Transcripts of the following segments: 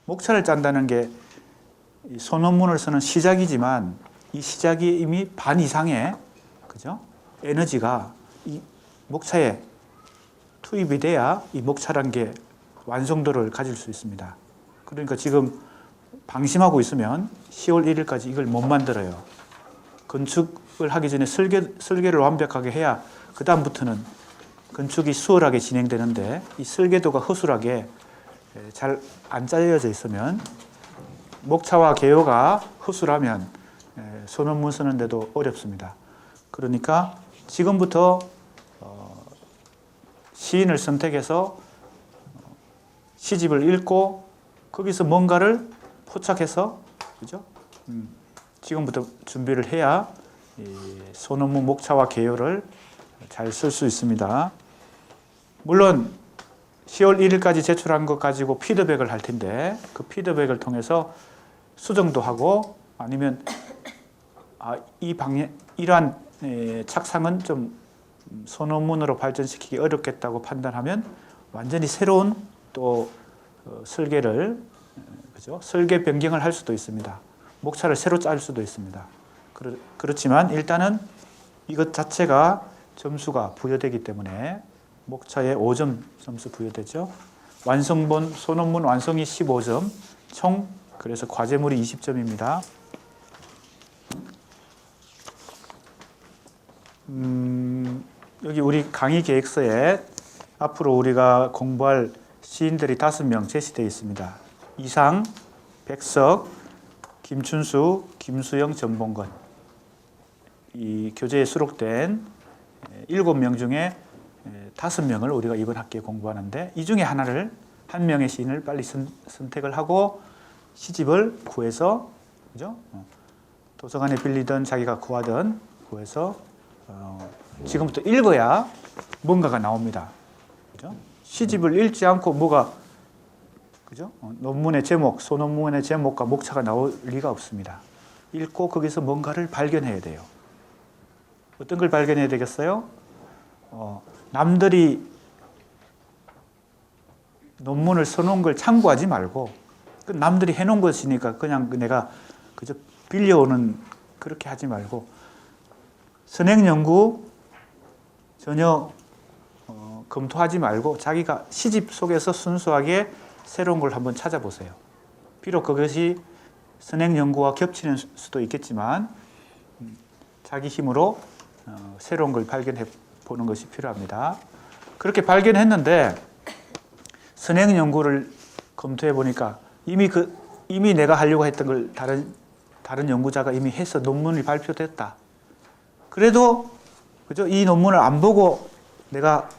목차를 짠다는 게 소논문을 쓰는 시작이지만 이 시작이 이미 반 이상의 그죠? 에너지가 이 목차에 투입이 돼야 이 목차란 게 완성도를 가질 수 있습니다. 그러니까 지금 방심하고 있으면 10월 1일까지 이걸 못 만들어요. 건축을 하기 전에 설계를 완벽하게 해야 그 다음부터는 건축이 수월하게 진행되는데 이 설계도가 허술하게 잘 안 짜여져 있으면 목차와 개요가 허술하면 소논문 쓰는데도 어렵습니다. 그러니까 지금부터 시인을 선택해서 시집을 읽고 거기서 뭔가를 포착해서 그죠? 지금부터 준비를 해야 소논문 목차와 개요를 잘 쓸 수 있습니다. 물론 10월 1일까지 제출한 것 가지고 피드백을 할 텐데 그 피드백을 통해서 수정도 하고 아니면 이 방향 이러한 착상은 좀 소논문으로 발전시키기 어렵겠다고 판단하면 완전히 새로운 또 설계를 그죠? 설계 변경을 할 수도 있습니다. 목차를 새로 짤 수도 있습니다. 그렇지만 일단은 이것 자체가 점수가 부여되기 때문에 목차에 5점 점수 부여되죠. 완성본 소논문 완성이 15점, 총 그래서 과제물이 20점입니다. 여기 우리 강의 계획서에 앞으로 우리가 공부할 시인들이 5명 제시되어 있습니다. 이상, 백석, 김춘수, 김수영, 전봉건. 이 교재에 수록된 7명 중에 5명을 우리가 이번 학기에 공부하는데 이 중에 한 명의 시인을 빨리 선택을 하고 시집을 구해서 그죠? 도서관에 빌리든 자기가 구하든 구해서 지금부터 읽어야 뭔가가 나옵니다. 그죠? 시집을 읽지 않고 뭐가 그죠? 논문의 제목, 소논문의 제목과 목차가 나올 리가 없습니다. 읽고 거기서 뭔가를 발견해야 돼요. 어떤 걸 발견해야 되겠어요? 남들이 논문을 써놓은 걸 참고하지 말고 남들이 해놓은 것이니까 그냥 내가 그저 빌려오는 그렇게 하지 말고 선행연구 전혀 검토하지 말고 자기가 시집 속에서 순수하게 새로운 걸 한번 찾아보세요. 비록 그것이 선행연구와 겹치는 수도 있겠지만 자기 힘으로 새로운 걸 발견해 보는 것이 필요합니다. 그렇게 발견했는데 선행연구를 검토해 보니까 이미 내가 하려고 했던 걸 다른 연구자가 이미 해서 논문이 발표됐다. 그래도 그죠? 이 논문을 안 보고 내가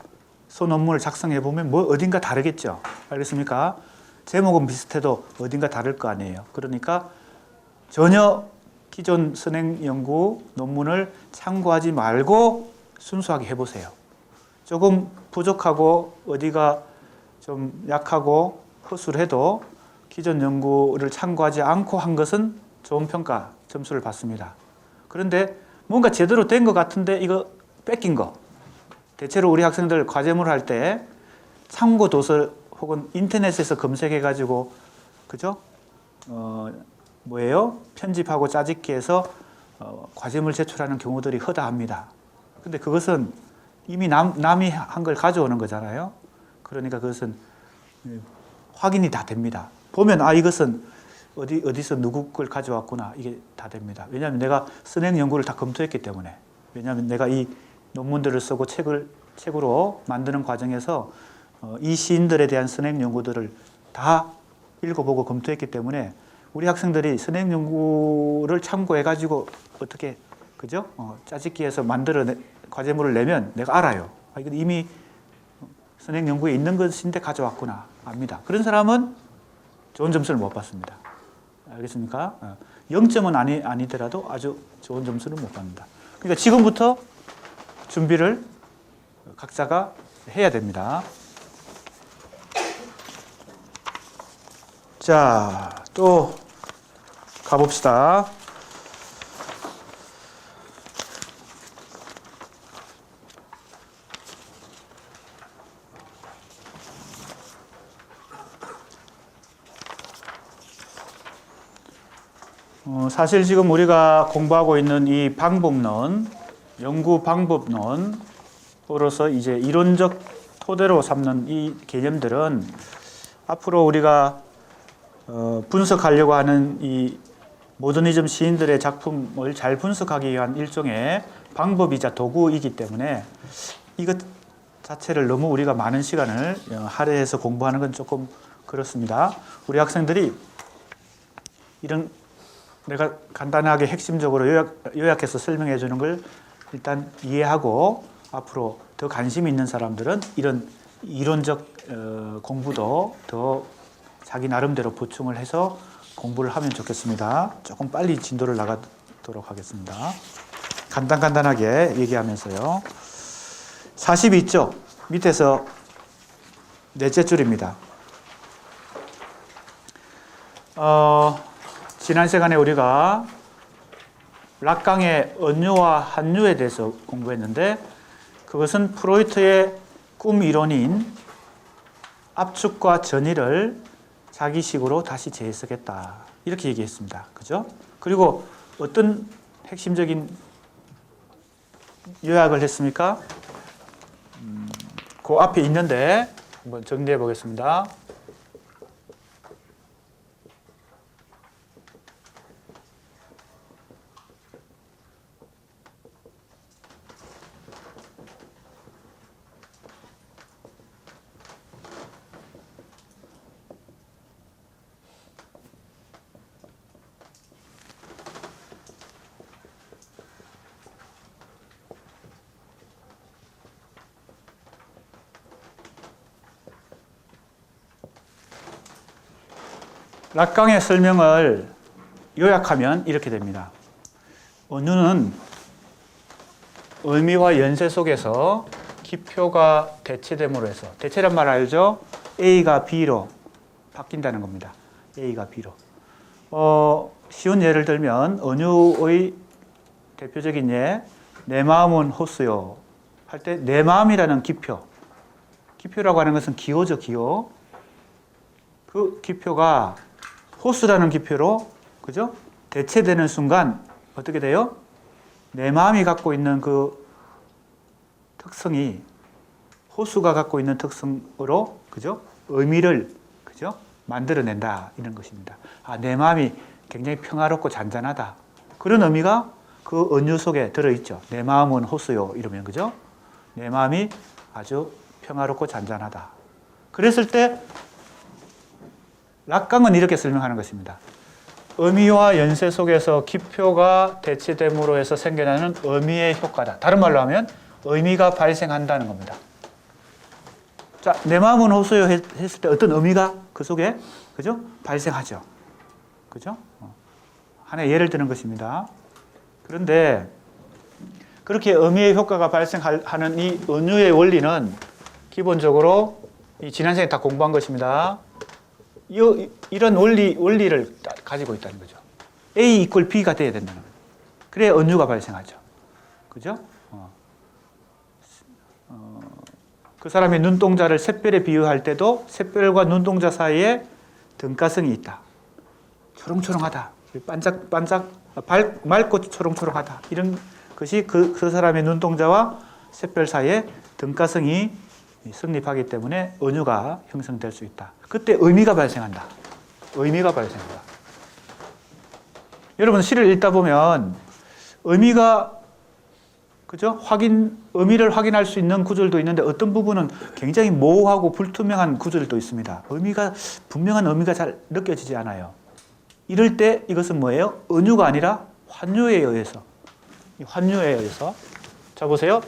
소논문을 작성해 보면 뭐 어딘가 다르겠죠. 알겠습니까? 제목은 비슷해도 어딘가 다를 거 아니에요. 그러니까 전혀 기존 선행연구 논문을 참고하지 말고 순수하게 해보세요. 조금 부족하고 어디가 좀 약하고 허술해도 기존 연구를 참고하지 않고 한 것은 좋은 평가 점수를 받습니다. 그런데 뭔가 제대로 된 것 같은데 이거 뺏긴 거. 대체로 우리 학생들 과제물 할 때 참고 도서 혹은 인터넷에서 검색해가지고 그죠? 편집하고 짜집기 해서 과제물 제출하는 경우들이 허다합니다. 근데 그것은 이미 남이 한 걸 가져오는 거잖아요. 그러니까 그것은 확인이 다 됩니다. 보면 이것은 어디서 누구 걸 가져왔구나 이게 다 됩니다. 왜냐하면 내가 선행 연구를 다 검토했기 때문에. 왜냐하면 내가 이 논문들을 쓰고 책으로 만드는 과정에서 이 시인들에 대한 선행 연구들을 다 읽어보고 검토했기 때문에 우리 학생들이 선행 연구를 참고해가지고 어떻게 그죠? 짜집기해서 과제물을 내면 내가 알아요. 이건 이미 선행 연구에 있는 것인데 가져왔구나 압니다. 그런 사람은 좋은 점수를 못 받습니다. 알겠습니까? 0점은 아니더라도 아주 좋은 점수를 못 받는다. 그러니까 지금부터 준비를 각자가 해야 됩니다. 자, 또 가봅시다. 사실 지금 우리가 공부하고 있는 이 방법론, 연구 방법론으로서 이제 이론적 토대로 삼는 이 개념들은 앞으로 우리가 분석하려고 하는 이 모더니즘 시인들의 작품을 잘 분석하기 위한 일종의 방법이자 도구이기 때문에 이것 자체를 너무 우리가 많은 시간을 할애해서 공부하는 건 조금 그렇습니다. 우리 학생들이 이런 내가 간단하게 핵심적으로 요약해서 설명해 주는 걸 일단 이해하고 앞으로 더 관심 있는 사람들은 이런 이론적 공부도 더 자기 나름대로 보충을 해서 공부를 하면 좋겠습니다. 조금 빨리 진도를 나가도록 하겠습니다. 간단하게 얘기하면서요. 42쪽 밑에서 넷째 줄입니다. 지난 시간에 우리가 락강의 언유와 한유에 대해서 공부했는데 그것은 프로이트의 꿈 이론인 압축과 전이를 자기식으로 다시 재해석했다. 이렇게 얘기했습니다. 그죠? 그리고 어떤 핵심적인 요약을 했습니까? 그 앞에 있는데 한번 정리해 보겠습니다. 락강의 설명을 요약하면 이렇게 됩니다. 언유는 의미와 연세 속에서 기표가 대체됨으로 해서, 대체란 말 알죠? A가 B로 바뀐다는 겁니다. A가 B로. 쉬운 예를 들면 언유의 대표적인 예, 내 마음은 호수요 할 때 내 마음이라는 기표, 기표라고 하는 것은 기호죠, 기호. 그 기표가 호수라는 기표로, 그죠? 대체되는 순간 어떻게 돼요? 내 마음이 갖고 있는 그 특성이 호수가 갖고 있는 특성으로, 그죠? 의미를, 그죠? 만들어낸다. 이런 것입니다. 내 마음이 굉장히 평화롭고 잔잔하다. 그런 의미가 그 언유 속에 들어있죠. 내 마음은 호수요. 이러면, 그죠? 내 마음이 아주 평화롭고 잔잔하다. 그랬을 때 락강은 이렇게 설명하는 것입니다. 의미와 연세 속에서 기표가 대체됨으로 해서 생겨나는 의미의 효과다. 다른 말로 하면 의미가 발생한다는 겁니다. 자, 내 마음은 호소요 했을 때 어떤 의미가 그 속에, 그죠? 발생하죠. 그죠? 하나의 예를 드는 것입니다. 그런데 그렇게 의미의 효과가 발생하는 이 은유의 원리는 기본적으로 이 지난 시간에 다 공부한 것입니다. 이런 원리를 가지고 있다는 거죠. A 이퀄 B가 돼야 된다는 거죠. 그래야 은유가 발생하죠. 그죠? 그 사람의 눈동자를 샛별에 비유할 때도 샛별과 눈동자 사이에 등가성이 있다. 초롱초롱하다. 반짝반짝 맑고 초롱초롱하다. 이런 것이 그 사람의 눈동자와 샛별 사이에 등가성이 성립하기 때문에 은유가 형성될 수 있다. 그때 의미가 발생한다. 의미가 발생한다. 여러분 시를 읽다 보면 의미가, 그죠? 의미를 확인할 수 있는 구절도 있는데 어떤 부분은 굉장히 모호하고 불투명한 구절도 있습니다. 분명한 의미가 잘 느껴지지 않아요. 이럴 때 이것은 뭐예요? 은유가 아니라 환유에 의해서. 환유에 의해서. 자, 보세요.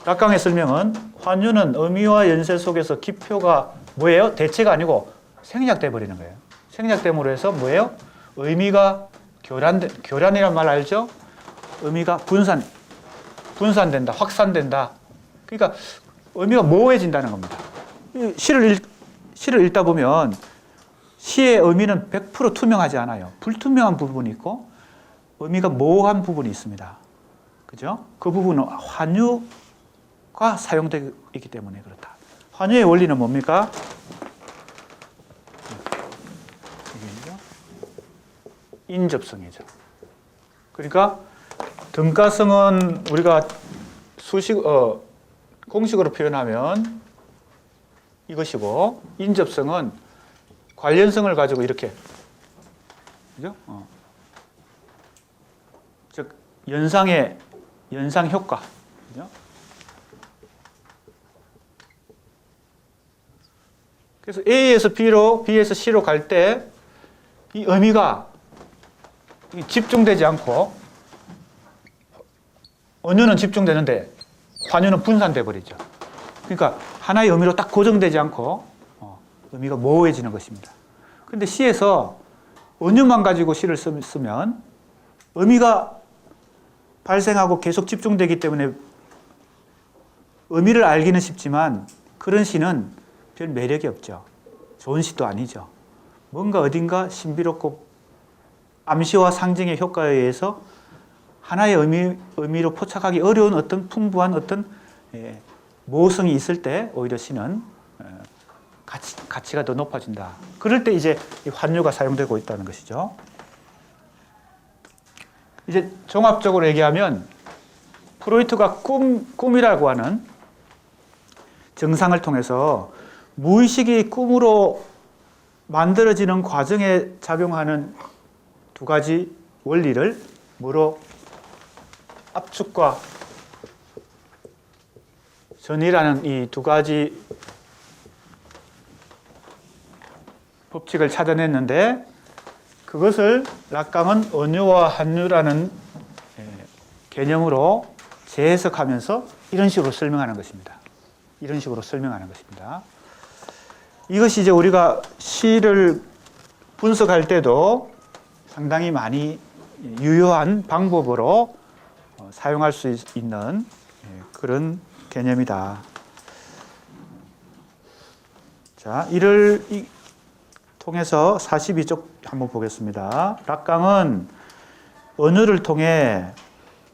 락강의 설명은 환유는 의미와 연세 속에서 기표가 뭐예요? 대체가 아니고 생략돼 버리는 거예요. 생략됨으로 해서 뭐예요? 의미가 교란이란 말 알죠? 의미가 분산된다, 확산된다. 그러니까 의미가 모호해진다는 겁니다. 시를 읽다 보면 시의 의미는 100% 투명하지 않아요. 불투명한 부분이 있고 의미가 모호한 부분이 있습니다. 그죠? 그 부분은 환유가 사용되기 때문에 그렇다. 환유의 원리는 뭡니까? 인접성이죠. 그러니까 등가성은 우리가 공식으로 표현하면 이것이고, 인접성은 관련성을 가지고 이렇게, 그죠? 즉 연상 효과, 그죠? 그래서 A에서 B로, B에서 C로 갈 때 이 의미가 집중되지 않고, 언유는 집중되는데 환유는 분산돼 버리죠. 그러니까 하나의 의미로 딱 고정되지 않고 의미가 모호해지는 것입니다. 그런데 C에서 언유만 가지고 시를 쓰면 의미가 발생하고 계속 집중되기 때문에 의미를 알기는 쉽지만 그런 시는 별 매력이 없죠. 좋은 시도 아니죠. 뭔가 어딘가 신비롭고 암시와 상징의 효과에 의해서 하나의 의미로 포착하기 어려운 어떤 풍부한 어떤 모호성이 있을 때 오히려 시는 가치가 더 높아진다. 그럴 때 이제 이 환유가 사용되고 있다는 것이죠. 이제 종합적으로 얘기하면 프로이트가 꿈이라고 하는 증상을 통해서 무의식이 꿈으로 만들어지는 과정에 작용하는 두 가지 원리를 뭐로 압축과 전이라는 이 두 가지 법칙을 찾아냈는데 그것을 락강은 언유와 한유라는 개념으로 재해석하면서 이런 식으로 설명하는 것입니다. 이런 식으로 설명하는 것입니다. 이것이 이제 우리가 시를 분석할 때도 상당히 많이 유효한 방법으로 사용할 수 있는 그런 개념이다. 자, 이를 통해서 42쪽 한번 보겠습니다. 락강은 언어를 통해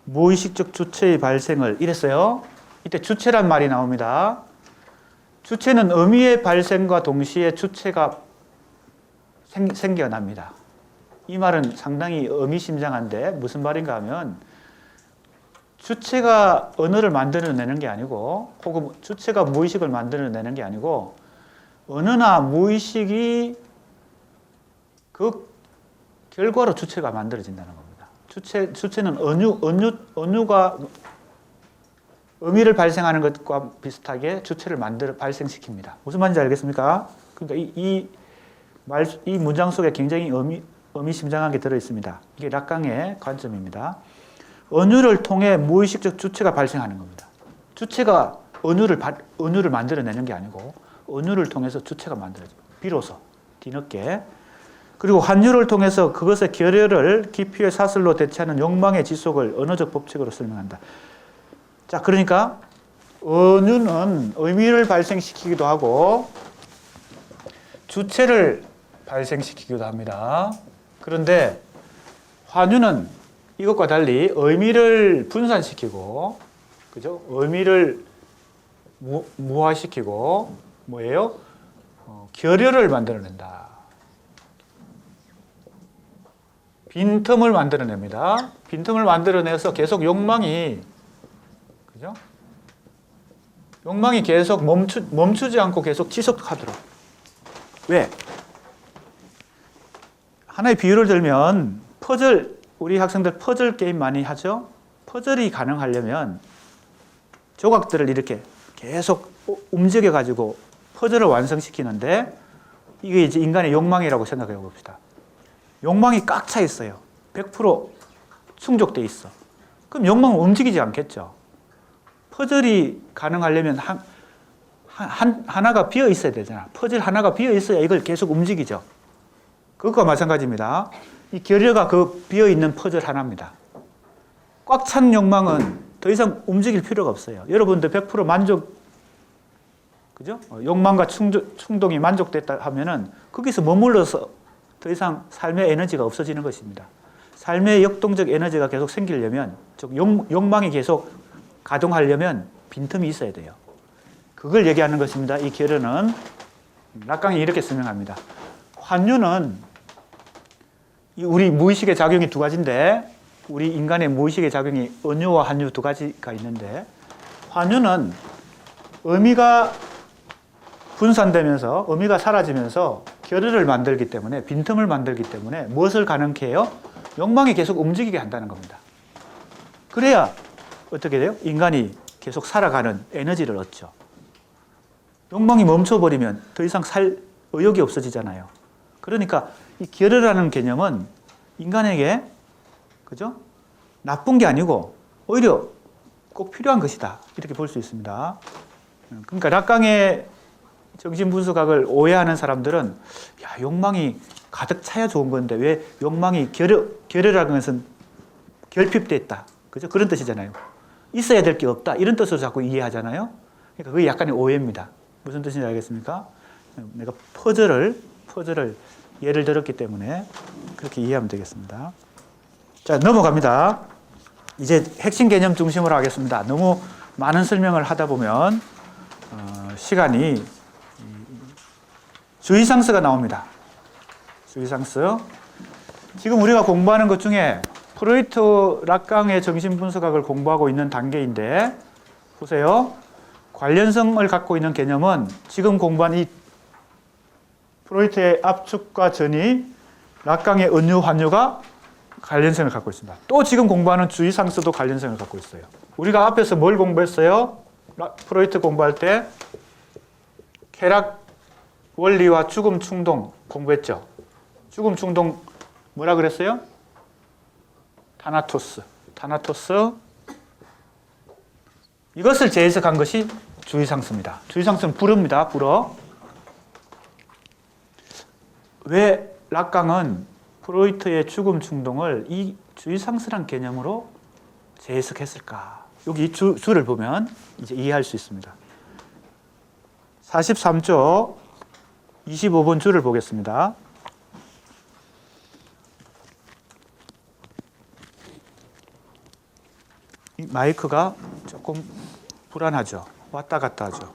무의식적 주체의 발생을 이랬어요. 이때 주체란 말이 나옵니다. 주체는 의미의 발생과 동시에 주체가 생겨납니다. 이 말은 상당히 의미심장한데 무슨 말인가 하면 주체가 언어를 만들어내는 게 아니고 혹은 주체가 무의식을 만들어내는 게 아니고 언어나 무의식이 그 결과로 주체가 만들어진다는 겁니다. 주체는 언유가 의미를 발생하는 것과 비슷하게 주체를 발생시킵니다. 무슨 말인지 알겠습니까? 그러니까 이 문장 속에 굉장히 의미심장하게 들어있습니다. 이게 락강의 관점입니다. 언유를 통해 무의식적 주체가 발생하는 겁니다. 주체가 언유를 만들어내는 게 아니고 언유를 통해서 주체가 만들어집니다. 비로소 뒤늦게. 그리고 환유를 통해서 그것의 결여를 깊이의 사슬로 대체하는 욕망의 지속을 언어적 법칙으로 설명한다. 자, 그러니까 언유는 의미를 발생시키기도 하고 주체를 발생시키기도 합니다. 그런데 환유는 이것과 달리 의미를 분산시키고, 그죠? 의미를 무화시키고, 뭐예요? 결여를 만들어낸다. 빈틈을 만들어냅니다. 빈틈을 만들어내서 계속 욕망이, 그죠? 욕망이 계속 멈추지 않고 계속 지속하도록. 왜? 하나의 비유를 들면 우리 학생들 퍼즐 게임 많이 하죠? 퍼즐이 가능하려면 조각들을 이렇게 계속 움직여가지고 퍼즐을 완성시키는데 이게 이제 인간의 욕망이라고 생각해 봅시다. 욕망이 꽉 차 있어요. 100% 충족돼 있어. 그럼 욕망은 움직이지 않겠죠. 퍼즐이 가능하려면 하나가 비어 있어야 되잖아. 퍼즐 하나가 비어 있어야 이걸 계속 움직이죠. 그것과 마찬가지입니다. 이 결여가 그 비어 있는 퍼즐 하나입니다. 꽉 찬 욕망은 더 이상 움직일 필요가 없어요. 여러분들 100% 만족, 그죠? 욕망과 충동이 만족됐다 하면은 거기서 머물러서 더 이상 삶의 에너지가 없어지는 것입니다. 삶의 역동적 에너지가 계속 생기려면, 즉 욕망이 계속 가동하려면 빈틈이 있어야 돼요. 그걸 얘기하는 것입니다. 이 결여는 락강이 이렇게 설명합니다. 환유는 우리 무의식의 작용이 두 가지인데 우리 인간의 무의식의 작용이 언유와 한유 두 가지가 있는데 환유는 의미가 분산되면서 의미가 사라지면서 결의를 만들기 때문에 빈틈을 만들기 때문에 무엇을 가능케 해요? 욕망이 계속 움직이게 한다는 겁니다. 그래야 어떻게 돼요? 인간이 계속 살아가는 에너지를 얻죠. 욕망이 멈춰버리면 더 이상 살 의욕이 없어지잖아요. 그러니까 이 결의라는 개념은 인간에게 그죠? 나쁜 게 아니고 오히려 꼭 필요한 것이다. 이렇게 볼 수 있습니다. 그러니까 락강의 정신분석학을 오해하는 사람들은 야, 욕망이 가득 차야 좋은 건데 왜 욕망이 결여라는 것은 결핍돼 있다. 그죠? 그런 뜻이잖아요. 있어야 될 게 없다. 이런 뜻으로 자꾸 이해하잖아요. 그러니까 그게 약간의 오해입니다. 무슨 뜻인지 알겠습니까? 내가 퍼즐을 예를 들었기 때문에 그렇게 이해하면 되겠습니다. 자, 넘어갑니다. 이제 핵심 개념 중심으로 하겠습니다. 너무 많은 설명을 하다 보면 시간이 주의상스가 나옵니다. 주의상스. 지금 우리가 공부하는 것 중에 프로이트 락강의 정신분석학을 공부하고 있는 단계인데 보세요. 관련성을 갖고 있는 개념은 지금 공부한 이 프로이트의 압축과 전이 락강의 은유, 환유가 관련성을 갖고 있습니다. 또 지금 공부하는 주의상스도 관련성을 갖고 있어요. 우리가 앞에서 뭘 공부했어요? 프로이트 공부할 때 쾌락 원리와 죽음 충동 공부했죠. 죽음 충동 뭐라 그랬어요? 타나토스. 이것을 재해석한 것이 주의상스입니다. 주의상스는 불어입니다. 불어. 왜 락강은 프로이트의 죽음 충동을 이 주의상스란 개념으로 재해석했을까? 여기 줄을 보면 이제 이해할 수 있습니다. 43조 25번 줄을 보겠습니다. 이 마이크가 조금 불안하죠. 왔다 갔다 하죠.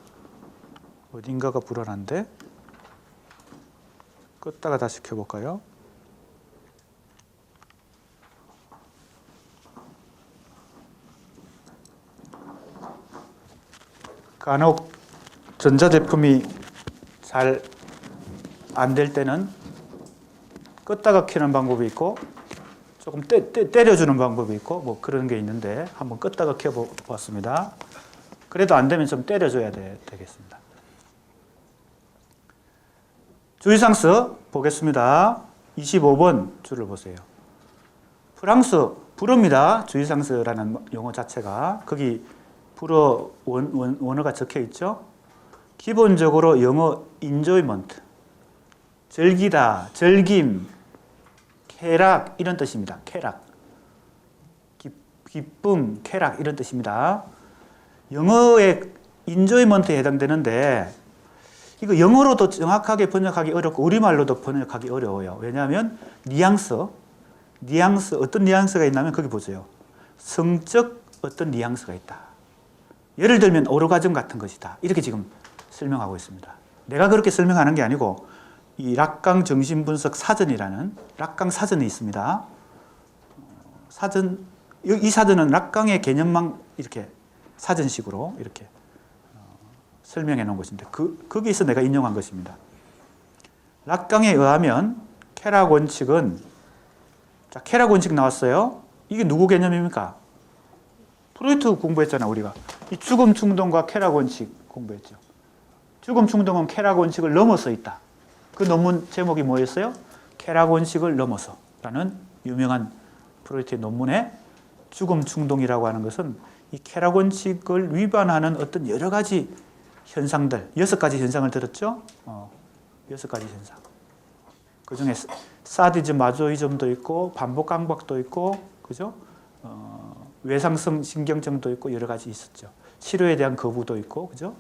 어딘가가 불안한데 껐다가 다시 켜볼까요? 간혹 전자제품이 잘 안 될 때는 껐다가 켜는 방법이 있고 조금 때려주는 방법이 있고 뭐 그런 게 있는데 한번 껐다가 켜봤습니다. 그래도 안 되면 좀 때려줘야 되겠습니다. 주의상스 보겠습니다. 25번 줄을 보세요. 프랑스 불어입니다. 주의상스라는 용어 자체가 거기 불어 원어가 적혀 있죠. 기본적으로 영어 enjoyment, 즐기다, 즐김, 쾌락 이런 뜻입니다. 쾌락, 기쁨, 쾌락 이런 뜻입니다. 영어의 enjoyment에 해당되는데 이거 영어로도 정확하게 번역하기 어렵고 우리말로도 번역하기 어려워요. 왜냐하면 뉘앙스 어떤 뉘앙스가 있냐면 거기 보세요. 성적 어떤 뉘앙스가 있다. 예를 들면 오르가즘 같은 것이다. 이렇게 지금 설명하고 있습니다. 내가 그렇게 설명하는 게 아니고 이 락강 정신분석 사전이라는 락강 사전이 있습니다. 이 사전은 락강의 개념만 이렇게 사전식으로 이렇게 설명해 놓은 것인데 거기에서 내가 인용한 것입니다. 락강에 의하면 쾌락 원칙은 자, 쾌락 원칙 나왔어요. 이게 누구 개념입니까? 프로이트 공부했잖아, 우리가. 이 죽음 충동과 쾌락 원칙 공부했죠. 죽음 충동은 쾌락 원칙을 넘어서 있다. 그 논문 제목이 뭐였어요? 쾌락 원칙을 넘어서 라는 유명한 프로이트의 논문에 죽음 충동이라고 하는 것은 이 쾌락 원칙을 위반하는 어떤 여러 가지 현상들, 6가지 현상을 들었죠? 6가지 현상. 그 중에 사디즘, 마조이즘도 있고, 반복 강박도 있고, 그죠? 외상성 신경증도 있고, 여러 가지 있었죠. 치료에 대한 거부도 있고, 그죠?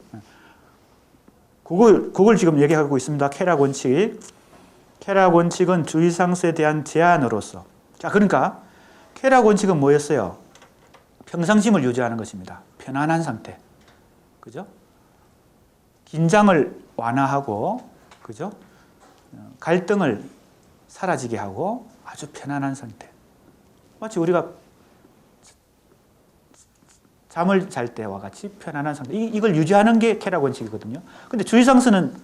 그걸 지금 얘기하고 있습니다. 쾌락 원칙. 쾌락 원칙은 주의상스에 대한 제한으로서. 자, 그러니까, 쾌락 원칙은 뭐였어요? 평상심을 유지하는 것입니다. 편안한 상태. 그죠? 긴장을 완화하고, 그죠? 갈등을 사라지게 하고, 아주 편안한 상태. 마치 우리가 잠을 잘 때와 같이 편안한 상태. 이걸 유지하는 게 쾌락 원칙이거든요. 근데 주의상수는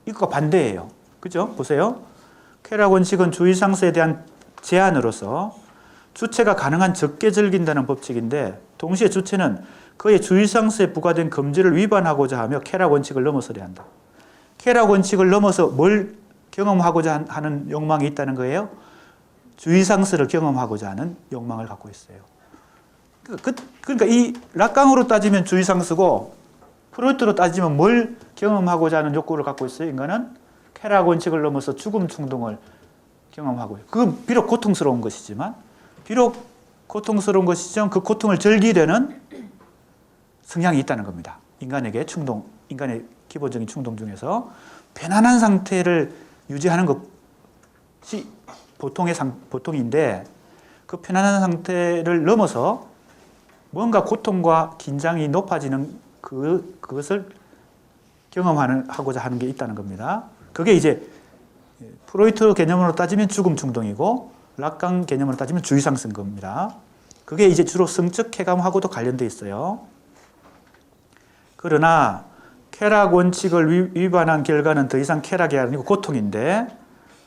이거가 반대예요. 그죠? 보세요. 쾌락 원칙은 주의상수에 대한 제한으로서 주체가 가능한 적게 즐긴다는 법칙인데, 동시에 주체는 그의 주의상수에 부과된 금지를 위반하고자 하며 쾌락 원칙을 넘어서려 한다. 쾌락 원칙을 넘어서 뭘 경험하고자 하는 욕망이 있다는 거예요? 주의상수를 경험하고자 하는 욕망을 갖고 있어요. 그러니까 이 락강으로 따지면 주의상수고, 프로이트로 따지면 뭘 경험하고자 하는 욕구를 갖고 있어요? 인간은 쾌락 원칙을 넘어서 죽음 충동을 경험하고요. 그건 비록 고통스러운 것이지만, 그 고통을 즐기려는 성향이 있다는 겁니다. 인간의 기본적인 충동 중에서 편안한 상태를 유지하는 것이 보통인데, 그 편안한 상태를 넘어서 뭔가 고통과 긴장이 높아지는 그것을 경험하고자 하는 게 있다는 겁니다. 그게 이제 프로이트 개념으로 따지면 죽음 충동이고, 락강 개념으로 따지면 주의상승 겁니다. 그게 이제 주로 성적 쾌감하고도 관련돼 있어요. 그러나 쾌락 원칙을 위반한 결과는 더 이상 쾌락이 아니고 고통인데,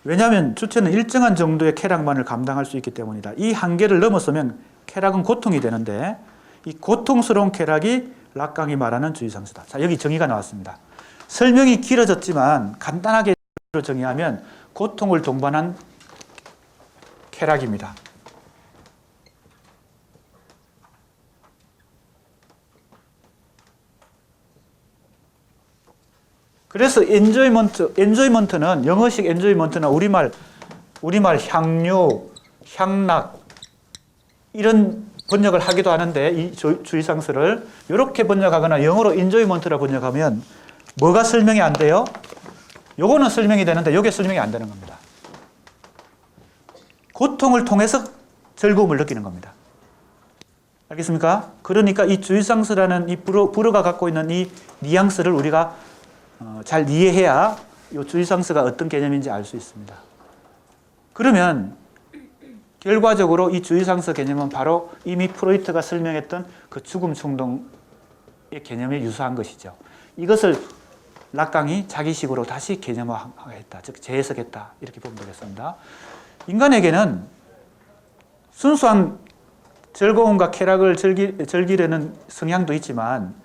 왜냐하면 주체는 일정한 정도의 쾌락만을 감당할 수 있기 때문이다. 이 한계를 넘어서면 쾌락은 고통이 되는데, 이 고통스러운 쾌락이 락강이 말하는 주의상수다. 자, 여기 정의가 나왔습니다. 설명이 길어졌지만 간단하게 정의하면 고통을 동반한 쾌락입니다. 그래서 엔조이먼트는 영어식 엔조이먼트나 우리말 향유, 향락 이런 번역을 하기도 하는데, 이 주의상수를 이렇게 번역하거나 영어로 엔조이먼트라 번역하면 뭐가 설명이 안 돼요? 요거는 설명이 되는데 요게 설명이 안 되는 겁니다. 고통을 통해서 즐거움을 느끼는 겁니다. 알겠습니까? 그러니까 이 주의상수라는 이 불어가 갖고 있는 이 뉘앙스를 우리가 잘 이해해야 이 주의상수가 어떤 개념인지 알 수 있습니다. 그러면 결과적으로 이 주의상수 개념은 바로 이미 프로이트가 설명했던 그 죽음 충동의 개념에 유사한 것이죠. 이것을 락강이 자기식으로 다시 개념화했다, 즉 재해석했다, 이렇게 보면 되겠습니다. 인간에게는 순수한 즐거움과 쾌락을 즐기려는 성향도 있지만,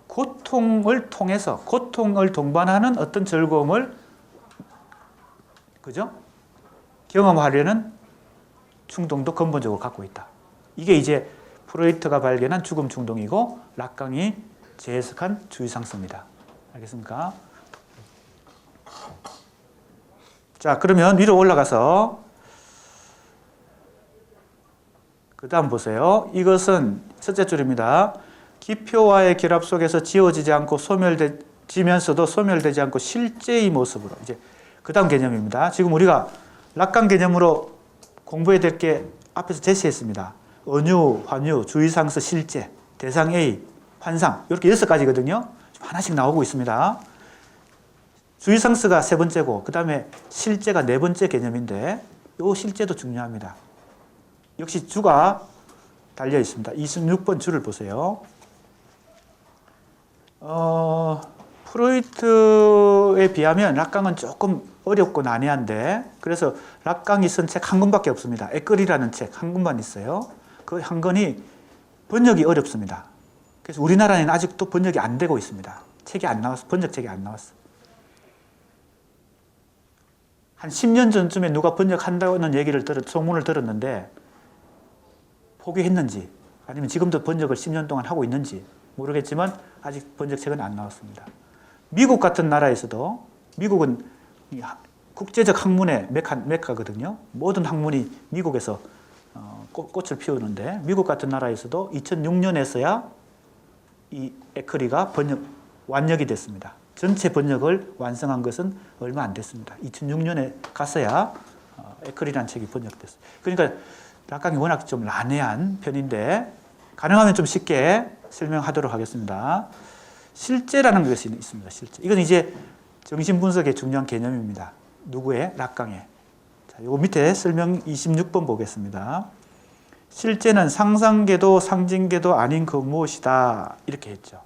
고통을 통해서 고통을 동반하는 어떤 즐거움을 경험하려는 충동도 근본적으로 갖고 있다. 이게 이제 프로이트가 발견한 죽음 충동이고 락강이 재해석한 주의상수입니다. 알겠습니까? 자, 그러면 위로 올라가서 그 다음 보세요. 이것은 첫째 줄입니다. 기표와의 결합 속에서 지워지지 않고 소멸되면서도 소멸되지 않고 실제의 모습으로. 이제 그 다음 개념입니다. 지금 우리가 락강 개념으로 공부해야 될 게 앞에서 제시했습니다. 언유, 환유, 주의상수, 실제, 대상 A, 환상, 이렇게 6가지거든요. 하나씩 나오고 있습니다. 주의상수가 3번째고, 그 다음에 실제가 4번째 개념인데, 이 실제도 중요합니다. 역시 주가 달려 있습니다. 26번 줄을 보세요. 프로이트에 비하면 락강은 조금 어렵고 난해한데, 그래서 락강이 쓴 책 한 권밖에 없습니다. 에끌이라는 책 한 권만 있어요. 그 한 권이 번역이 어렵습니다. 그래서 우리나라에는 아직도 번역이 안 되고 있습니다. 책이 안 나왔어. 번역책이 안 나왔어. 한 10년 전쯤에 누가 번역한다는 소문을 들었는데, 포기했는지 아니면 지금도 번역을 10년 동안 하고 있는지 모르겠지만 아직 번역책은 안 나왔습니다. 미국 같은 나라에서도, 미국은 국제적 학문의 메카거든요. 모든 학문이 미국에서 꽃을 피우는데, 미국 같은 나라에서도 2006년에서야 이 에크리가 완역이 됐습니다. 전체 번역을 완성한 것은 얼마 안 됐습니다. 2006년에 갔어야 에크리라는 책이 번역됐어요. 그러니까 락강이 워낙 좀 난해한 편인데, 가능하면 좀 쉽게 설명하도록 하겠습니다. 실제라는 것이 있습니다. 실제. 이건 이제 정신분석의 중요한 개념입니다. 누구의? 락강의. 자, 요 밑에 설명 26번 보겠습니다. 실제는 상상계도 상징계도 아닌 그 무엇이다. 이렇게 했죠.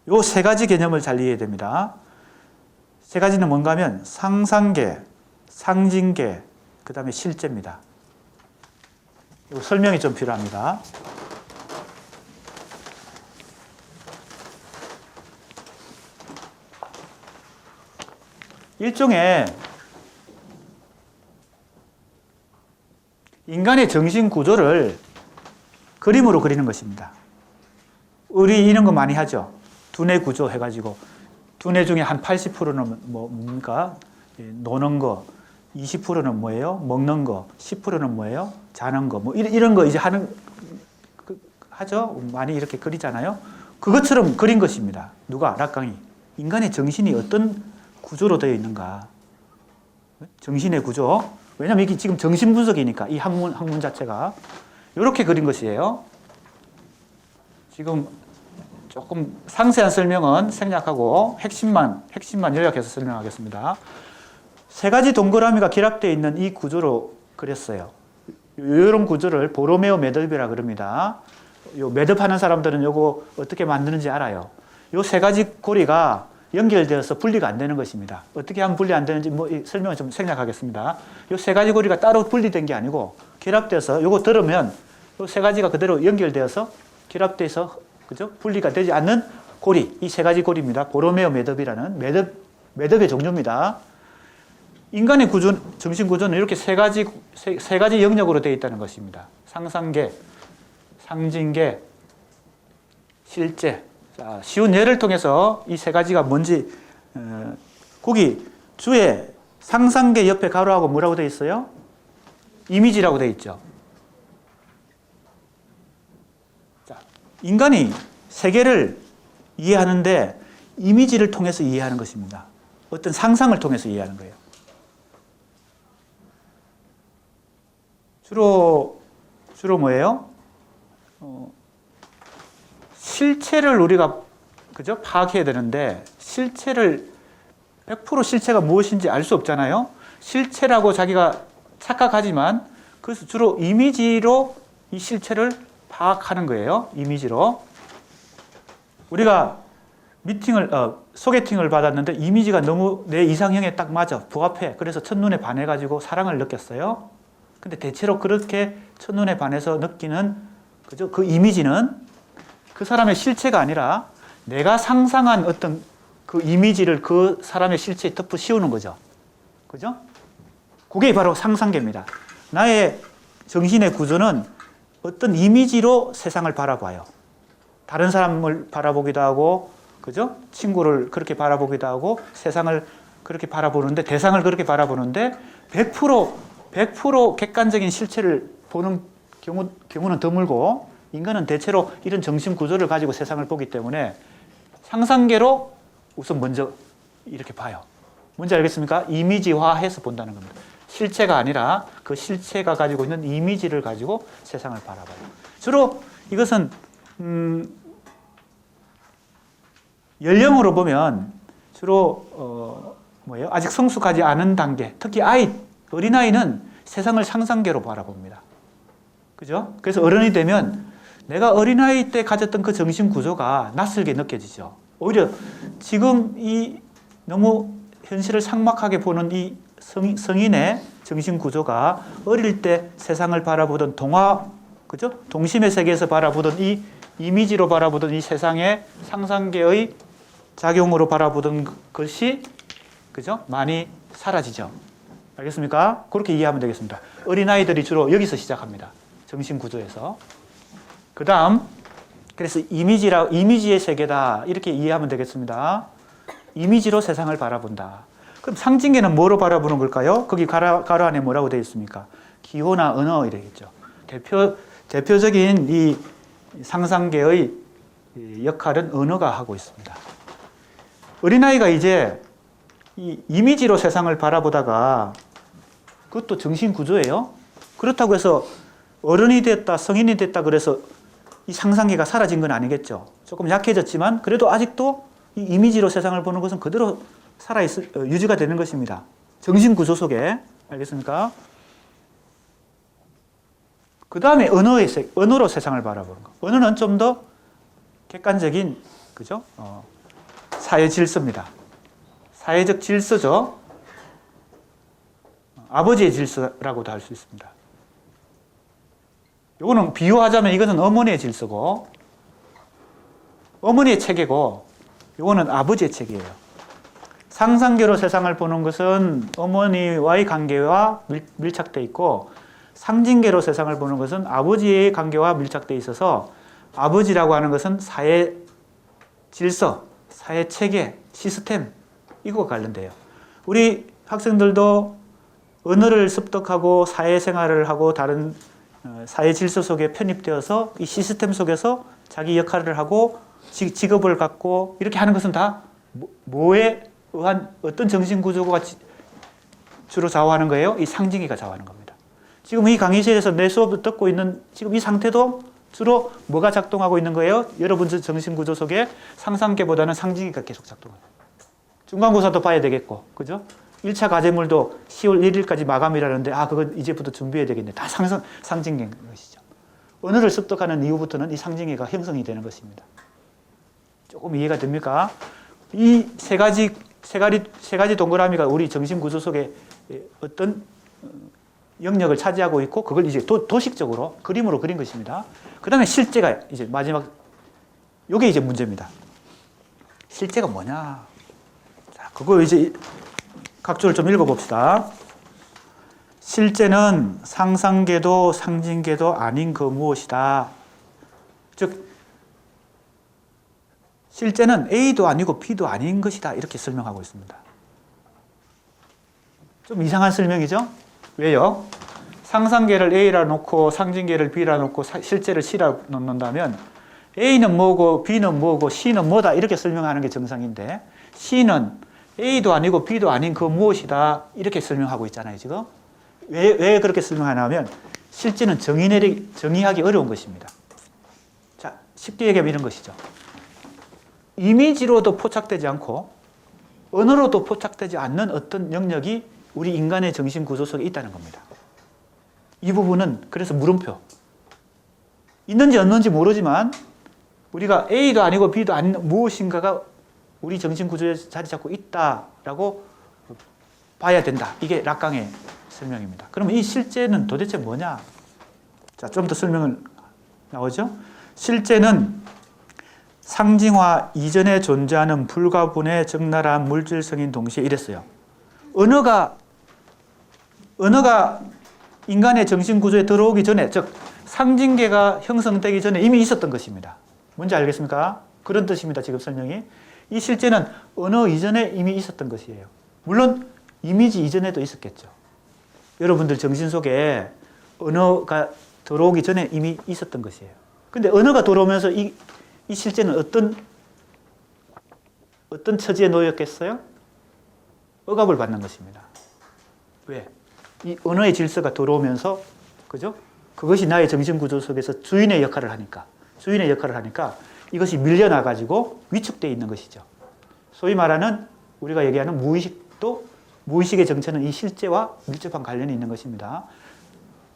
요 세 가지 개념을 잘 이해해야 됩니다. 세 가지는 뭔가 하면 상상계, 상징계, 그 다음에 실제입니다. 요 설명이 좀 필요합니다. 일종의 인간의 정신 구조를 그림으로 그리는 것입니다. 우리 이런 거 많이 하죠. 두뇌 구조 해가지고 두뇌 중에 한 80%는 뭡니까? 노는 거, 20%는 뭐예요? 먹는 거, 10%는 뭐예요? 자는 거, 뭐 이런 거 이제 하죠. 많이 이렇게 그리잖아요. 그것처럼 그린 것입니다. 누가? 락강이. 인간의 정신이 어떤 구조로 되어 있는가? 정신의 구조. 왜냐하면 이게 지금 정신 분석이니까 이 학문 자체가 이렇게 그린 것이에요. 지금 조금 상세한 설명은 생략하고 핵심만 요약해서 설명하겠습니다. 세 가지 동그라미가 결합되어 있는 이 구조로 그렸어요. 이런 구조를 보로메오 매듭이라 그럽니다. 요 매듭하는 사람들은 요거 어떻게 만드는지 알아요. 요 세 가지 고리가 연결되어서 분리가 안 되는 것입니다. 어떻게 하면 분리 안 되는지 설명을 좀 생략하겠습니다. 요 세 가지 고리가 따로 분리된 게 아니고 결합돼서 요거 들으면 요 세 가지가 그대로 연결되어서 결합돼서 그죠? 분리가 되지 않는 고리, 이 세 가지 고리입니다. 보로메오 매듭이라는 매듭의 종류입니다. 인간의 구조, 정신 구조는 이렇게 세 가지 영역으로 되어 있다는 것입니다. 상상계, 상징계, 실제. 자, 쉬운 예를 통해서 이 세 가지가 뭔지, 거기 주에 상상계 옆에 가로하고 뭐라고 되어 있어요? 이미지라고 되어 있죠. 자, 인간이 세계를 이해하는데 이미지를 통해서 이해하는 것입니다. 어떤 상상을 통해서 이해하는 거예요. 주로 뭐예요? 실체를 우리가 그죠? 파악해야 되는데 실체를 100% 실체가 무엇인지 알 수 없잖아요. 실체라고 자기가 착각하지만 그래서 주로 이미지로 이 실체를 파악하는 거예요. 이미지로. 우리가 소개팅을 받았는데 이미지가 너무 내 이상형에 딱 맞아. 부합해. 그래서 첫눈에 반해가지고 사랑을 느꼈어요. 근데 대체로 그렇게 첫눈에 반해서 느끼는 그죠? 그 이미지는 그 사람의 실체가 아니라 내가 상상한 어떤 그 이미지를 그 사람의 실체에 덮어 씌우는 거죠. 그죠? 그게 바로 상상계입니다. 나의 정신의 구조는 어떤 이미지로 세상을 바라봐요. 다른 사람을 바라보기도 하고, 그죠? 친구를 그렇게 바라보기도 하고, 세상을 그렇게 바라보는데, 대상을 그렇게 바라보는데, 100% 객관적인 실체를 보는 경우는 드물고, 인간은 대체로 이런 정신 구조를 가지고 세상을 보기 때문에 상상계로 우선 먼저 이렇게 봐요. 뭔지 알겠습니까? 이미지화해서 본다는 겁니다. 실체가 아니라 그 실체가 가지고 있는 이미지를 가지고 세상을 바라봐요. 주로 이것은 연령으로 보면 주로 뭐예요? 아직 성숙하지 않은 단계, 특히 어린아이는 세상을 상상계로 바라봅니다. 그죠? 그래서 어른이 되면 내가 어린아이 때 가졌던 그 정신 구조가 낯설게 느껴지죠. 오히려 지금 이 너무 현실을 삭막하게 보는 이 성인의 정신 구조가 어릴 때 세상을 바라보던 그죠? 동심의 세계에서 바라보던 이 이미지로 바라보던 이 세상의 상상계의 작용으로 바라보던 것이 그죠? 많이 사라지죠. 알겠습니까? 그렇게 이해하면 되겠습니다. 어린아이들이 주로 여기서 시작합니다. 정신 구조에서. 그 다음, 그래서 이미지의 세계다. 이렇게 이해하면 되겠습니다. 이미지로 세상을 바라본다. 그럼 상징계는 뭐로 바라보는 걸까요? 거기 가로 안에 뭐라고 되어 있습니까? 기호나 언어 이러겠죠. 대표적인 이 상상계의 역할은 언어가 하고 있습니다. 어린아이가 이제 이 이미지로 세상을 바라보다가 그것도 정신 구조예요. 그렇다고 해서 어른이 됐다, 성인이 됐다 그래서 이 상상계가 사라진 건 아니겠죠. 조금 약해졌지만 그래도 아직도 이 이미지로 세상을 보는 것은 그대로 유지가 되는 것입니다. 정신 구조 속에. 알겠습니까? 그 다음에 언어로 세상을 바라보는 거. 언어는 좀 더 객관적인, 그죠? 사회 질서입니다. 사회적 질서죠. 아버지의 질서라고도 할 수 있습니다. 요거는 비유하자면 이것은 어머니의 질서고, 어머니의 체계고, 요거는 아버지의 체계예요. 상상계로 세상을 보는 것은 어머니와의 관계와 밀착되어 있고, 상징계로 세상을 보는 것은 아버지의 관계와 밀착되어 있어서 아버지라고 하는 것은 사회 질서, 사회 체계, 시스템, 이거와 관련돼요. 우리 학생들도 언어를 습득하고 사회생활을 하고 다른 사회 질서 속에 편입되어서 이 시스템 속에서 자기 역할을 하고 직업을 갖고 이렇게 하는 것은 다 뭐에 의한 어떤 정신구조가 주로 좌우하는 거예요? 이 상징이가 좌우하는 겁니다. 지금 이 강의실에서 내 수업을 듣고 있는 지금 이 상태도 주로 뭐가 작동하고 있는 거예요? 여러분 정신구조 속에 상상계보다는 상징이가 계속 작동해요. 중간고사도 봐야 되겠고, 그죠? 1차 과제물도 10월 1일까지 마감이라는데, 그건 이제부터 준비해야 되겠네. 다 상징계인 것이죠. 언어를 습득하는 이후부터는 이 상징계가 형성이 되는 것입니다. 조금 이해가 됩니까? 이 세 가지 동그라미가 우리 정신구조 속에 어떤 영역을 차지하고 있고, 그걸 이제 도식적으로 그림으로 그린 것입니다. 그 다음에 실제가 이제 마지막, 요게 이제 문제입니다. 실제가 뭐냐? 자, 그거 이제 각조를 좀 읽어봅시다. 실제는 상상계도 상징계도 아닌 그 무엇이다. 즉, 실제는 A도 아니고 B도 아닌 것이다. 이렇게 설명하고 있습니다. 좀 이상한 설명이죠? 왜요? 상상계를 A라 놓고 상징계를 B라 놓고 실제를 C라 놓는다면 A는 뭐고 B는 뭐고 C는 뭐다 이렇게 설명하는 게 정상인데, C는 A도 아니고 B도 아닌 그 무엇이다 이렇게 설명하고 있잖아요. 지금 왜 그렇게 설명하냐면 실제는 정의하기 어려운 것입니다. 자, 쉽게 얘기하면 이런 것이죠. 이미지로도 포착되지 않고 언어로도 포착되지 않는 어떤 영역이 우리 인간의 정신 구조 속에 있다는 겁니다. 이 부분은 그래서 물음표. 있는지 없는지 모르지만 우리가 A도 아니고 B도 아닌 무엇인가가 우리 정신 구조에 자리 잡고 있다라고 봐야 된다. 이게 락강의 설명입니다. 그럼 이 실제는 도대체 뭐냐? 자, 좀 더 설명을 나오죠? 실제는 상징화 이전에 존재하는 불가분의 적나라한 물질성인 동시에 이랬어요. 언어가 인간의 정신구조에 들어오기 전에, 즉 상징계가 형성되기 전에 이미 있었던 것입니다. 뭔지 알겠습니까? 그런 뜻입니다. 지금 설명이. 이 실제는 언어 이전에 이미 있었던 것이에요. 물론 이미지 이전에도 있었겠죠. 여러분들 정신 속에 언어가 들어오기 전에 이미 있었던 것이에요. 근데 언어가 들어오면서 이 실제는 어떤 처지에 놓였겠어요? 억압을 받는 것입니다. 왜? 이 언어의 질서가 들어오면서, 그죠? 그것이 나의 정신구조 속에서 주인의 역할을 하니까 이것이 밀려나가지고 위축되어 있는 것이죠. 소위 말하는 우리가 얘기하는 무의식도, 무의식의 정체는 이 실제와 밀접한 관련이 있는 것입니다.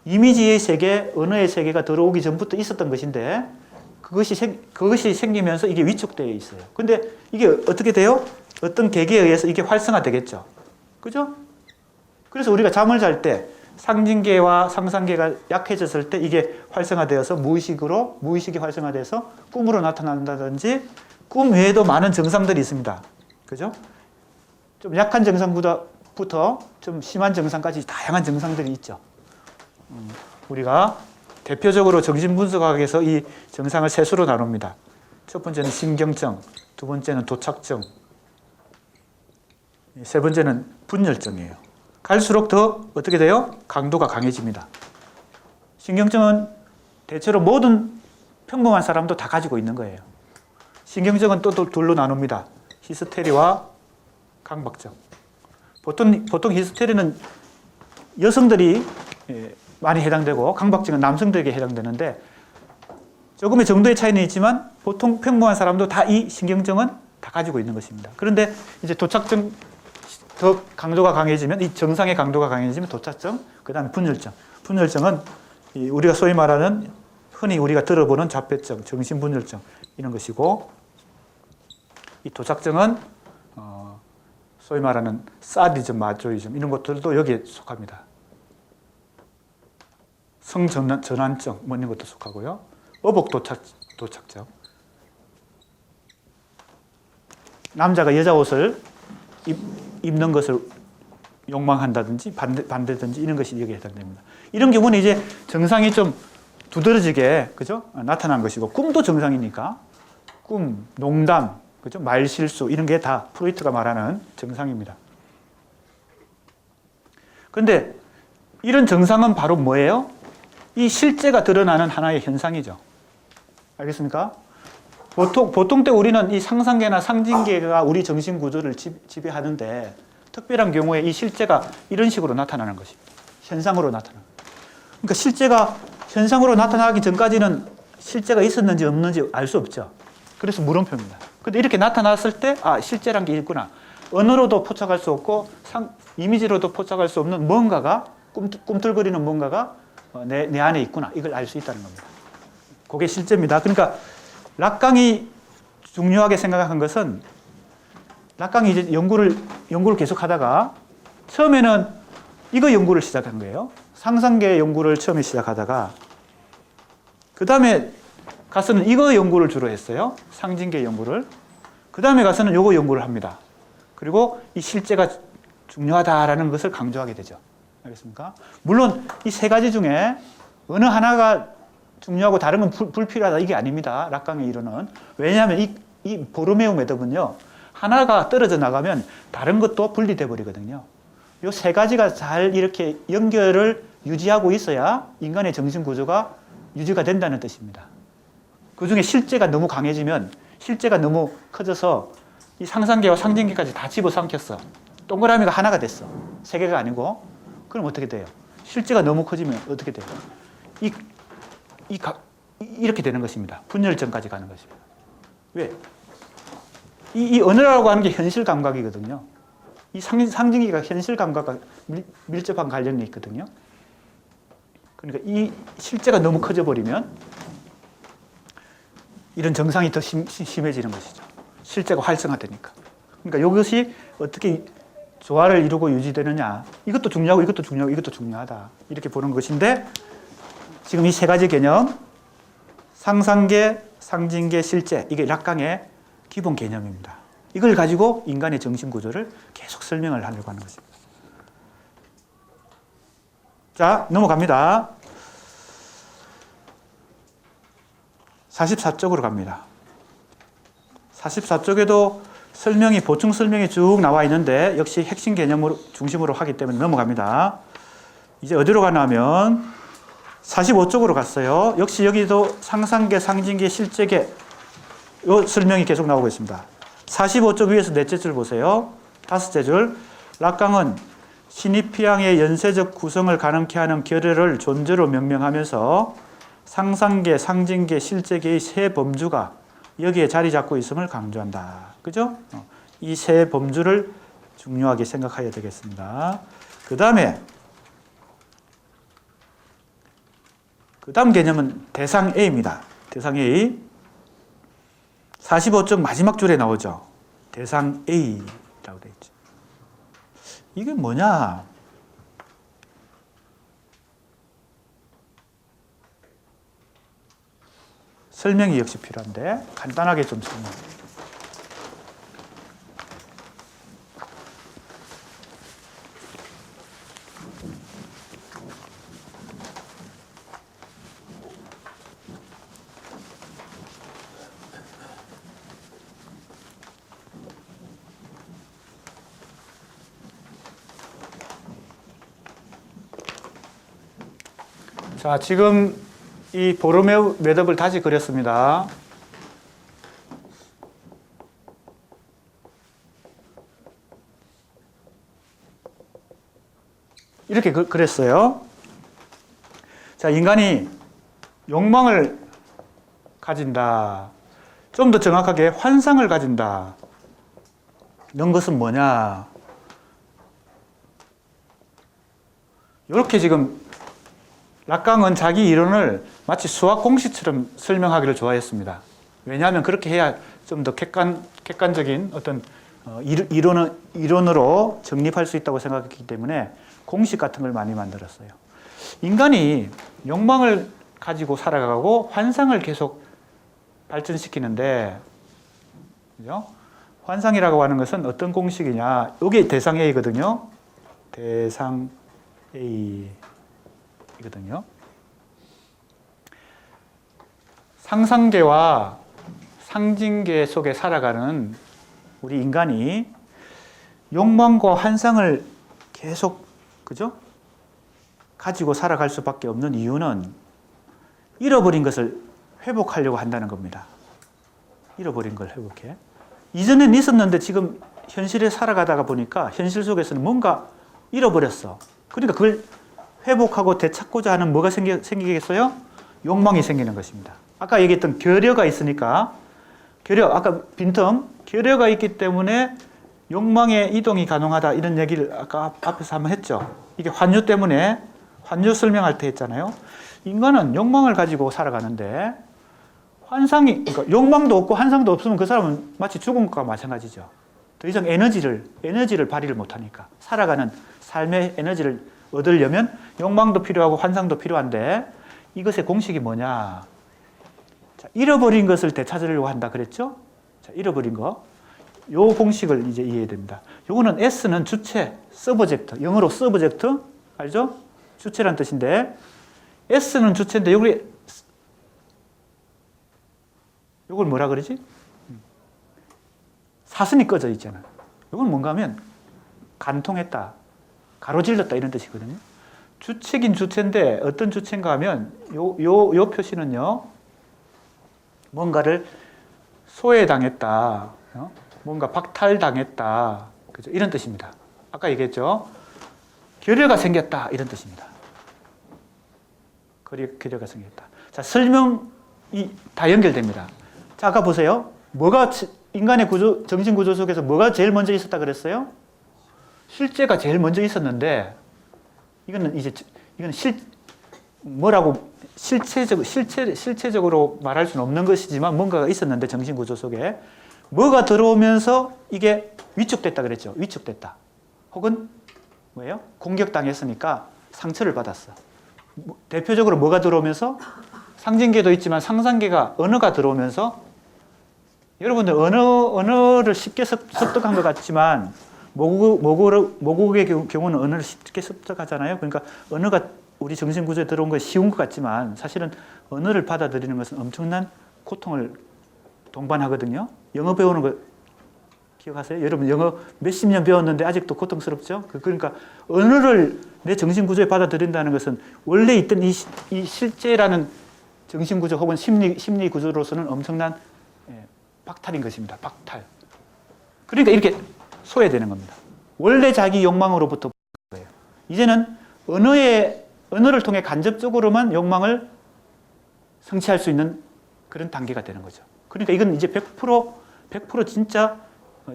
이미지의 세계, 언어의 세계가 들어오기 전부터 있었던 것인데 그것이 생기면서 이게 위축되어 있어요. 근데 이게 어떻게 돼요? 어떤 계기에 의해서 이게 활성화되겠죠. 그죠? 그래서 우리가 잠을 잘 때 상징계와 상상계가 약해졌을 때 이게 활성화되어서 무의식이 활성화돼서 꿈으로 나타난다든지 꿈 외에도 많은 증상들이 있습니다. 그죠? 좀 약한 증상부터 좀 심한 증상까지 다양한 증상들이 있죠. 우리가 대표적으로 정신분석학에서 이 증상을 세 수로 나눕니다. 첫 번째는 신경증, 두 번째는 도착증, 세 번째는 분열증이에요. 갈수록 더 어떻게 돼요? 강도가 강해집니다. 신경증은 대체로 모든 평범한 사람도 다 가지고 있는 거예요. 신경증은 또 둘로 나눕니다. 히스테리와 강박증. 보통 히스테리는 여성들이 많이 해당되고 강박증은 남성들에게 해당되는데 조금의 정도의 차이는 있지만 보통 평범한 사람도 다 이 신경증은 다 가지고 있는 것입니다. 그런데 이제 도착증 더 강도가 강해지면 이 정상의 강도가 강해지면 도착증, 그 다음에 분열증. 분열증은 우리가 소위 말하는 흔히 우리가 들어보는 자폐증, 정신분열증 이런 것이고, 이 도착증은 소위 말하는 사디즘, 마조이즘 이런 것들도 여기에 속합니다. 성전환증 뭐 이런 것도 속하고요. 어복도착증. 남자가 여자 옷을 입는 것을 욕망한다든지 반대든지 이런 것이 여기에 해당됩니다. 이런 경우는 이제 정상이 좀 두드러지게, 그죠? 나타난 것이고, 꿈도 정상이니까 꿈, 농담, 그죠? 말실수 이런 게 다 프로이트가 말하는 정상입니다. 그런데 이런 정상은 바로 뭐예요? 이 실제가 드러나는 하나의 현상이죠. 알겠습니까? 보통 때 우리는 이 상상계나 상징계가 우리 정신 구조를 지배하는데, 특별한 경우에 이 실제가 이런 식으로 나타나는 것입니다. 현상으로 나타나는. 그러니까 실제가 현상으로 나타나기 전까지는 실제가 있었는지 없는지 알 수 없죠. 그래서 물음표입니다. 근데 이렇게 나타났을 때, 아, 실제란 게 있구나. 언어로도 포착할 수 없고, 이미지로도 포착할 수 없는 뭔가가, 꿈틀거리는 뭔가가 내 안에 있구나. 이걸 알 수 있다는 겁니다. 그게 실제입니다. 그러니까 락강이 중요하게 생각한 것은, 락강이 이제 연구를 계속 하다가, 처음에는 이거 연구를 시작한 거예요. 상상계 연구를 처음에 시작하다가, 그 다음에 가서는 이거 연구를 주로 했어요. 상징계 연구를. 그 다음에 가서는 요거 연구를 합니다. 그리고 이 실제가 중요하다라는 것을 강조하게 되죠. 알겠습니까? 물론 이 세 가지 중에 어느 하나가 중요하고 다른 건 불필요하다, 이게 아닙니다. 락강의 이론은. 왜냐하면 이 보르메오 매듭은요, 하나가 떨어져 나가면 다른 것도 분리돼 버리거든요. 이 세 가지가 잘 이렇게 연결을 유지하고 있어야 인간의 정신 구조가 유지가 된다는 뜻입니다. 그 중에 실제가 너무 강해지면, 실제가 너무 커져서 이 상상계와 상징계까지 다 집어삼켰어. 동그라미가 하나가 됐어. 세 개가 아니고. 그럼 어떻게 돼요? 실제가 너무 커지면 어떻게 돼요? 이렇게 되는 것입니다. 분열점까지 가는 것입니다. 왜? 이 언어라고 하는 게 현실 감각이거든요. 이 상징기가 현실 감각과 밀접한 관련이 있거든요. 그러니까 이 실제가 너무 커져버리면 이런 정상이 더 심해지는 것이죠. 실제가 활성화되니까. 그러니까 이것이 어떻게 조화를 이루고 유지되느냐. 이것도 중요하고 이것도 중요하고 이것도 중요하다. 이렇게 보는 것인데, 지금 이 세 가지 개념, 상상계, 상징계, 실제, 이게 락강의 기본 개념입니다. 이걸 가지고 인간의 정신 구조를 계속 설명을 하려고 하는 것입니다. 자, 넘어갑니다. 44쪽으로 갑니다. 44쪽에도 보충 설명이 쭉 나와 있는데, 역시 핵심 개념으로 중심으로 하기 때문에 넘어갑니다. 이제 어디로 가냐면 45쪽으로 갔어요. 역시 여기도 상상계, 상징계, 실제계 이 설명이 계속 나오고 있습니다. 45쪽 위에서 넷째 줄 보세요. 다섯째 줄. 락강은 신입피양의 연쇄적 구성을 가능케 하는 결혈을 존재로 명명하면서 상상계, 상징계, 실제계의 세 범주가 여기에 자리 잡고 있음을 강조한다. 그죠? 이 세 범주를 중요하게 생각해야 되겠습니다. 그 다음 개념은 대상 A입니다. 대상 A. 45쪽 마지막 줄에 나오죠. 대상 A라고 되어 있죠. 이게 뭐냐? 설명이 역시 필요한데 간단하게 좀 설명해요. 자, 지금 이 보르메오 매듭을 다시 그렸습니다. 이렇게 그랬어요. 자, 인간이 욕망을 가진다. 좀 더 정확하게 환상을 가진다. 이런 것은 뭐냐? 이렇게 지금 락강은 자기 이론을 마치 수학 공식처럼 설명하기를 좋아했습니다. 왜냐하면 그렇게 해야 좀 더 객관적인 어떤 이론으로 정립할 수 있다고 생각했기 때문에 공식 같은 걸 많이 만들었어요. 인간이 욕망을 가지고 살아가고 환상을 계속 발전시키는데, 그죠? 환상이라고 하는 것은 어떤 공식이냐? 이게 대상 A거든요. 대상 A이거든요. 상상계와 상징계 속에 살아가는 우리 인간이 욕망과 환상을 계속, 그죠? 가지고 살아갈 수밖에 없는 이유는 잃어버린 것을 회복하려고 한다는 겁니다. 잃어버린 걸 회복해. 이전엔 있었는데 지금 현실에 살아가다가 보니까 현실 속에서는 뭔가 잃어버렸어. 그러니까 그걸 회복하고 되찾고자 하는 뭐가 생기겠어요? 욕망이 생기는 것입니다. 아까 얘기했던 결여가 있으니까, 아까 빈틈, 결여가 있기 때문에 욕망의 이동이 가능하다, 이런 얘기를 아까 앞에서 한번 했죠. 이게 환유 때문에, 환유 설명할 때 했잖아요. 인간은 욕망을 가지고 살아가는데 그러니까 욕망도 없고 환상도 없으면 그 사람은 마치 죽은 것과 마찬가지죠. 더 이상 에너지를 발휘를 못하니까. 살아가는 삶의 에너지를 얻으려면 욕망도 필요하고 환상도 필요한데, 이것의 공식이 뭐냐? 자, 잃어버린 것을 되찾으려고 한다 그랬죠? 자, 잃어버린 거. 요 공식을 이제 이해해야 됩니다. 요거는 S는 주체, 서브젝트. 영어로 서브젝트. 알죠? 주체란 뜻인데, S는 주체인데, 요걸 뭐라 그러지? 사선이 꺼져 있잖아. 이건 뭔가 하면 간통했다, 가로질렀다, 이런 뜻이거든요. 주체긴 주체인데 어떤 주체인가 하면 요 표시는요, 뭔가를 소외당했다, 뭔가 박탈당했다, 그죠? 이런 뜻입니다. 아까 얘기했죠. 결여가 생겼다, 이런 뜻입니다. 결여가 생겼다. 자, 설명이 다 연결됩니다. 자, 아까 보세요. 인간의 정신 구조 속에서 뭐가 제일 먼저 있었다 그랬어요? 실제가 제일 먼저 있었는데, 이거는 실체적으로 말할 수는 없는 것이지만 뭔가가 있었는데, 정신 구조 속에 뭐가 들어오면서 이게 위축됐다 그랬죠. 위축됐다. 혹은 뭐예요? 공격당했으니까 상처를 받았어. 대표적으로 뭐가 들어오면서, 상징계도 있지만 상상계가, 언어가 들어오면서, 여러분들 언어를 쉽게 습득한 것 같지만 모국의 경우는 언어를 쉽게 습득하잖아요. 그러니까 언어가 우리 정신구조에 들어온 건 쉬운 것 같지만 사실은 언어를 받아들이는 것은 엄청난 고통을 동반하거든요. 영어 배우는 거 기억하세요? 여러분 영어 몇십 년 배웠는데 아직도 고통스럽죠? 그러니까 언어를 내 정신구조에 받아들인다는 것은 원래 있던 이 실제라는 정신구조 혹은 심리구조로서는 엄청난 박탈인 것입니다. 박탈. 그러니까 이렇게 소외되는 겁니다. 원래 자기 욕망으로부터 거예요. 이제는 언어를 통해 간접적으로만 욕망을 성취할 수 있는 그런 단계가 되는 거죠. 그러니까 이건 이제 100% 진짜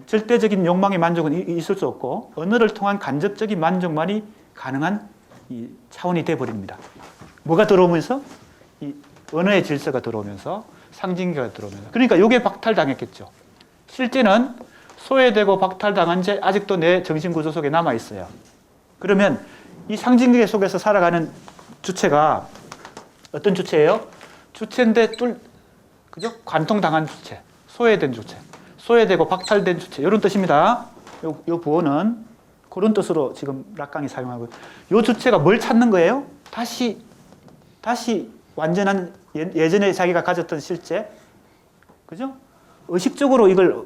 절대적인 욕망의 만족은 있을 수 없고, 언어를 통한 간접적인 만족만이 가능한 이 차원이 되어버립니다. 뭐가 들어오면서? 이 언어의 질서가 들어오면서, 상징계가 들어오면서. 그러니까 이게 박탈당했겠죠. 실제는 소외되고 박탈당한 채 아직도 내 정신구조 속에 남아있어요. 그러면 이 상징계 속에서 살아가는 주체가 어떤 주체예요? 주체인데 그죠? 관통당한 주체, 소외된 주체, 소외되고 박탈된 주체, 이런 뜻입니다. 요 부호는 그런 뜻으로 지금 락강이 사용하고, 요 주체가 뭘 찾는 거예요? 다시 완전한 예전에 자기가 가졌던 실제, 그죠? 의식적으로 이걸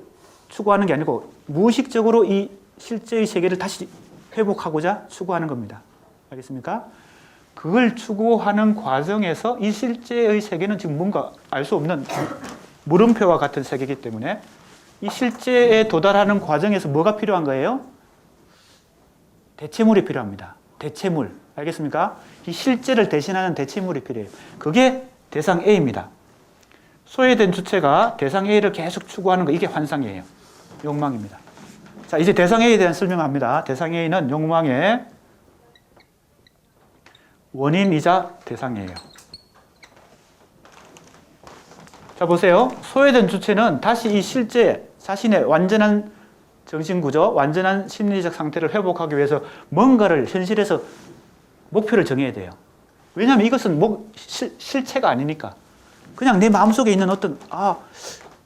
추구하는 게 아니고 무의식적으로 이 실제의 세계를 다시 회복하고자 추구하는 겁니다. 알겠습니까? 그걸 추구하는 과정에서 이 실제의 세계는 지금 뭔가 알 수 없는 물음표와 같은 세계이기 때문에 이 실제에 도달하는 과정에서 뭐가 필요한 거예요? 대체물이 필요합니다. 대체물. 알겠습니까? 이 실제를 대신하는 대체물이 필요해요. 그게 대상 A입니다. 소외된 주체가 대상 A를 계속 추구하는 거, 이게 환상이에요. 욕망입니다. 자, 이제 대상 A에 대한 설명합니다. 대상 A는 욕망의 원인이자 대상이에요. 자, 보세요. 소외된 주체는 다시 이 실제 자신의 완전한 정신구조, 완전한 심리적 상태를 회복하기 위해서 뭔가를 현실에서 목표를 정해야 돼요. 왜냐하면 이것은 실체가 아니니까. 그냥 내 마음속에 있는 어떤,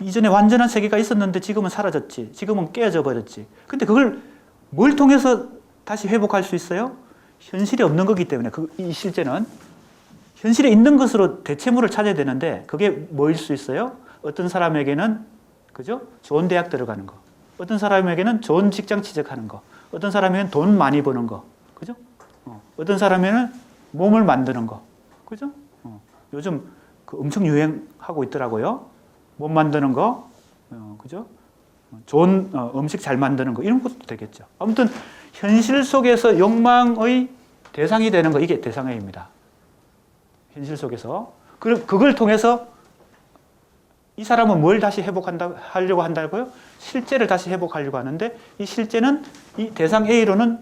이전에 완전한 세계가 있었는데 지금은 사라졌지. 지금은 깨어져 버렸지. 근데 그걸 뭘 통해서 다시 회복할 수 있어요? 현실이 없는 거기 때문에 이 실제는 현실에 있는 것으로 대체물을 찾아야 되는데 그게 뭐일 수 있어요? 어떤 사람에게는 그죠? 좋은 대학 들어가는 거. 어떤 사람에게는 좋은 직장 취직하는 거. 어떤 사람에게는 돈 많이 버는 거. 그죠? 어떤 사람에게는 몸을 만드는 거. 그죠? 요즘 엄청 유행하고 있더라고요. 몸 만드는 거. 그죠? 좋은 음식 잘 만드는 거. 이런 것도 되겠죠. 아무튼 현실 속에서 욕망의 대상이 되는 거. 이게 대상회의입니다. 현실 속에서. 그걸 통해서 이 사람은 뭘 다시 하려고 한다고요? 실제를 다시 회복하려고 하는데 이 실제는 이 대상 A로는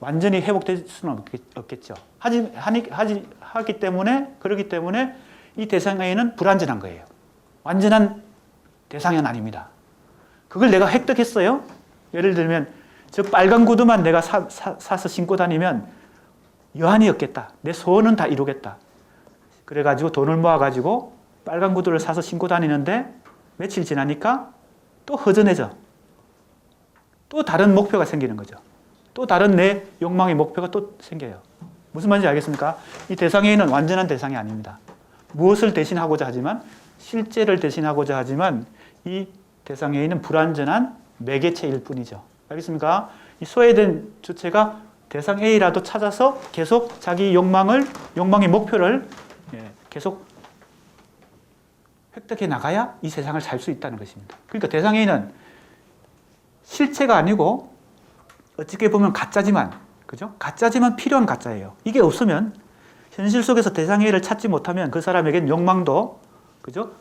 완전히 회복될 수는 없겠죠. 그렇기 때문에 이 대상 A는 불완전한 거예요. 완전한 대상은 아닙니다. 그걸 내가 획득했어요? 예를 들면 저 빨간 구두만 내가 사서 신고 다니면 여한이 없겠다. 내 소원은 다 이루겠다. 그래가지고 돈을 모아가지고 빨간 구두를 사서 신고 다니는데 며칠 지나니까 또 허전해져. 또 다른 목표가 생기는 거죠. 또 다른 내 욕망의 목표가 또 생겨요. 무슨 말인지 알겠습니까? 이 대상에는 완전한 대상이 아닙니다. 무엇을 대신하고자 하지만 실제를 대신하고자 하지만 이 대상에는 불완전한 매개체일 뿐이죠. 알겠습니까? 이 소외된 주체가 대상 A라도 찾아서 계속 자기 욕망의 목표를 계속 획득해 나가야 이 세상을 살 수 있다는 것입니다. 그러니까 대상 A는 실체가 아니고 어떻게 보면 가짜지만, 그죠? 가짜지만 필요한 가짜예요. 이게 없으면 현실 속에서 대상 A를 찾지 못하면 그 사람에겐 욕망도, 그죠?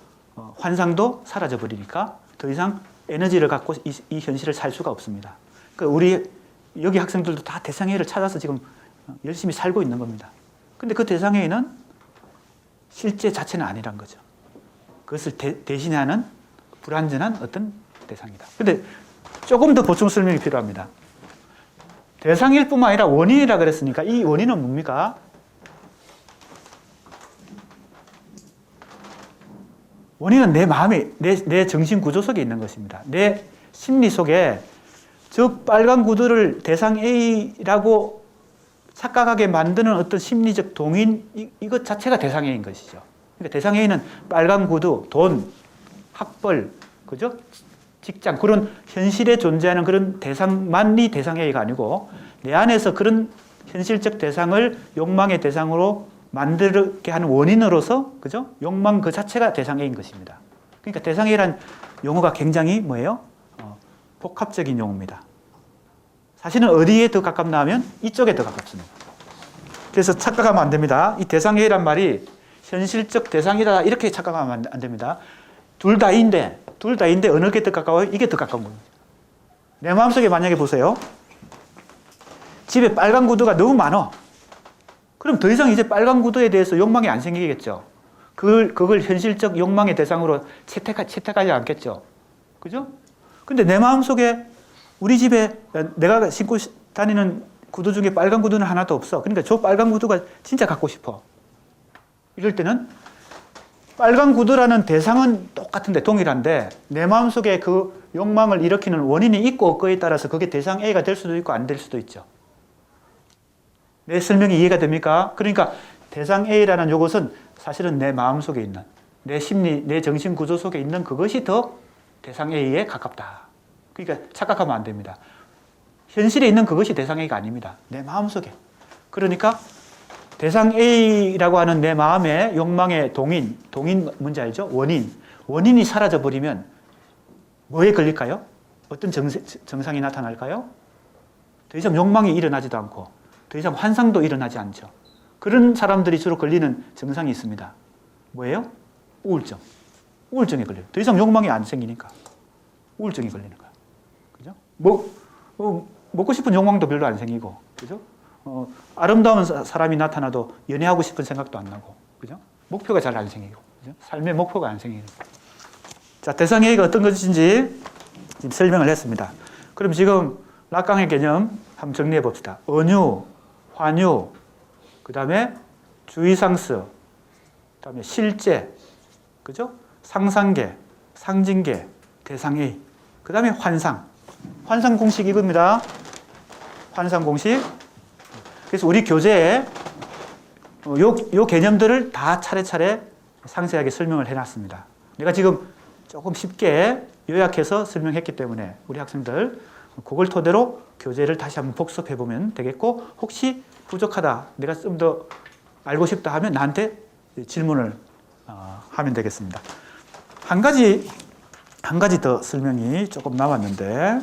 환상도 사라져 버리니까 더 이상 에너지를 갖고 이 현실을 살 수가 없습니다. 그러니까 우리 여기 학생들도 다 대상 A를 찾아서 지금 열심히 살고 있는 겁니다. 근데 그 대상 A는 실제 자체는 아니란 거죠. 그것을 대신하는 불완전한 어떤 대상이다. 근데 조금 더 보충 설명이 필요합니다. 대상일 뿐만 아니라 원인이라 그랬으니까 이 원인은 뭡니까? 원인은 내 마음에, 내 정신 구조 속에 있는 것입니다. 내 심리 속에 저 빨간 구두를 대상 A라고 착각하게 만드는 어떤 심리적 동인, 이것 자체가 대상 A인 것이죠. 그러니까 대상 A는 빨간 구두, 돈, 학벌, 그죠? 직장, 그런 현실에 존재하는 그런 대상만이 대상 A가 아니고 내 안에서 그런 현실적 대상을 욕망의 대상으로 만들게 하는 원인으로서, 그죠? 욕망 그 자체가 대상 A인 것입니다. 그러니까 대상 A란 용어가 굉장히 뭐예요? 복합적인 용어입니다. 사실은 어디에 더 가깝나 하면 이쪽에 더 가깝습니다. 그래서 착각하면 안 됩니다. 이 대상 A란 말이 현실적 대상이다 이렇게 착각하면 안 됩니다. 둘 다인데 어느 게 더 가까워요? 이게 더 가까운 겁니다. 내 마음속에 만약에 보세요. 집에 빨간 구두가 너무 많아. 그럼 더 이상 이제 빨간 구두에 대해서 욕망이 안 생기겠죠. 그걸 현실적 욕망의 대상으로 채택하지 않겠죠. 그죠? 근데 내 마음속에 우리 집에 내가 신고 다니는 구두 중에 빨간 구두는 하나도 없어. 그러니까 저 빨간 구두가 진짜 갖고 싶어. 이럴 때는 빨간 구두라는 대상은 똑같은데 동일한데 내 마음속에 그 욕망을 일으키는 원인이 있고 없고에 따라서 그게 대상 A가 될 수도 있고 안 될 수도 있죠. 내 설명이 이해가 됩니까? 그러니까 대상 A라는 이것은 사실은 내 마음속에 있는 내 심리, 내 정신 구조 속에 있는 그것이 더 대상 A에 가깝다. 그러니까 착각하면 안 됩니다. 현실에 있는 그것이 대상 A가 아닙니다. 내 마음속에. 그러니까 대상 A라고 하는 내 마음의 욕망의 동인 뭔지 알죠? 원인이 사라져 버리면 뭐에 걸릴까요? 어떤 증상이 나타날까요? 더 이상 욕망이 일어나지도 않고 더 이상 환상도 일어나지 않죠. 그런 사람들이 주로 걸리는 증상이 있습니다. 뭐예요? 우울증. 우울증에 걸려요. 더 이상 욕망이 안 생기니까 우울증이 걸리는 거예요. 그죠? 먹고 싶은 욕망도 별로 안 생기고, 그죠? 아름다운 사람이 나타나도 연애하고 싶은 생각도 안 나고, 그죠? 목표가 잘 안 생기고, 그죠? 삶의 목표가 안 생기고. 자, 대상회의가 어떤 것인지 지금 설명을 했습니다. 그럼 지금 락강의 개념 한번 정리해 봅시다. 언유, 환유, 그 다음에 주의상스, 그 다음에 실제, 그죠? 상상계, 상징계, 대상회의, 그 다음에 환상. 환상 공식 이겁니다. 환상 공식. 그래서 우리 교재에 요 개념들을 다 차례차례 상세하게 설명을 해놨습니다. 내가 지금 조금 쉽게 요약해서 설명했기 때문에 우리 학생들 그걸 토대로 교재를 다시 한번 복습해 보면 되겠고, 혹시 부족하다, 내가 좀 더 알고 싶다 하면 나한테 질문을 하면 되겠습니다. 한 가지 더 설명이 조금 남았는데,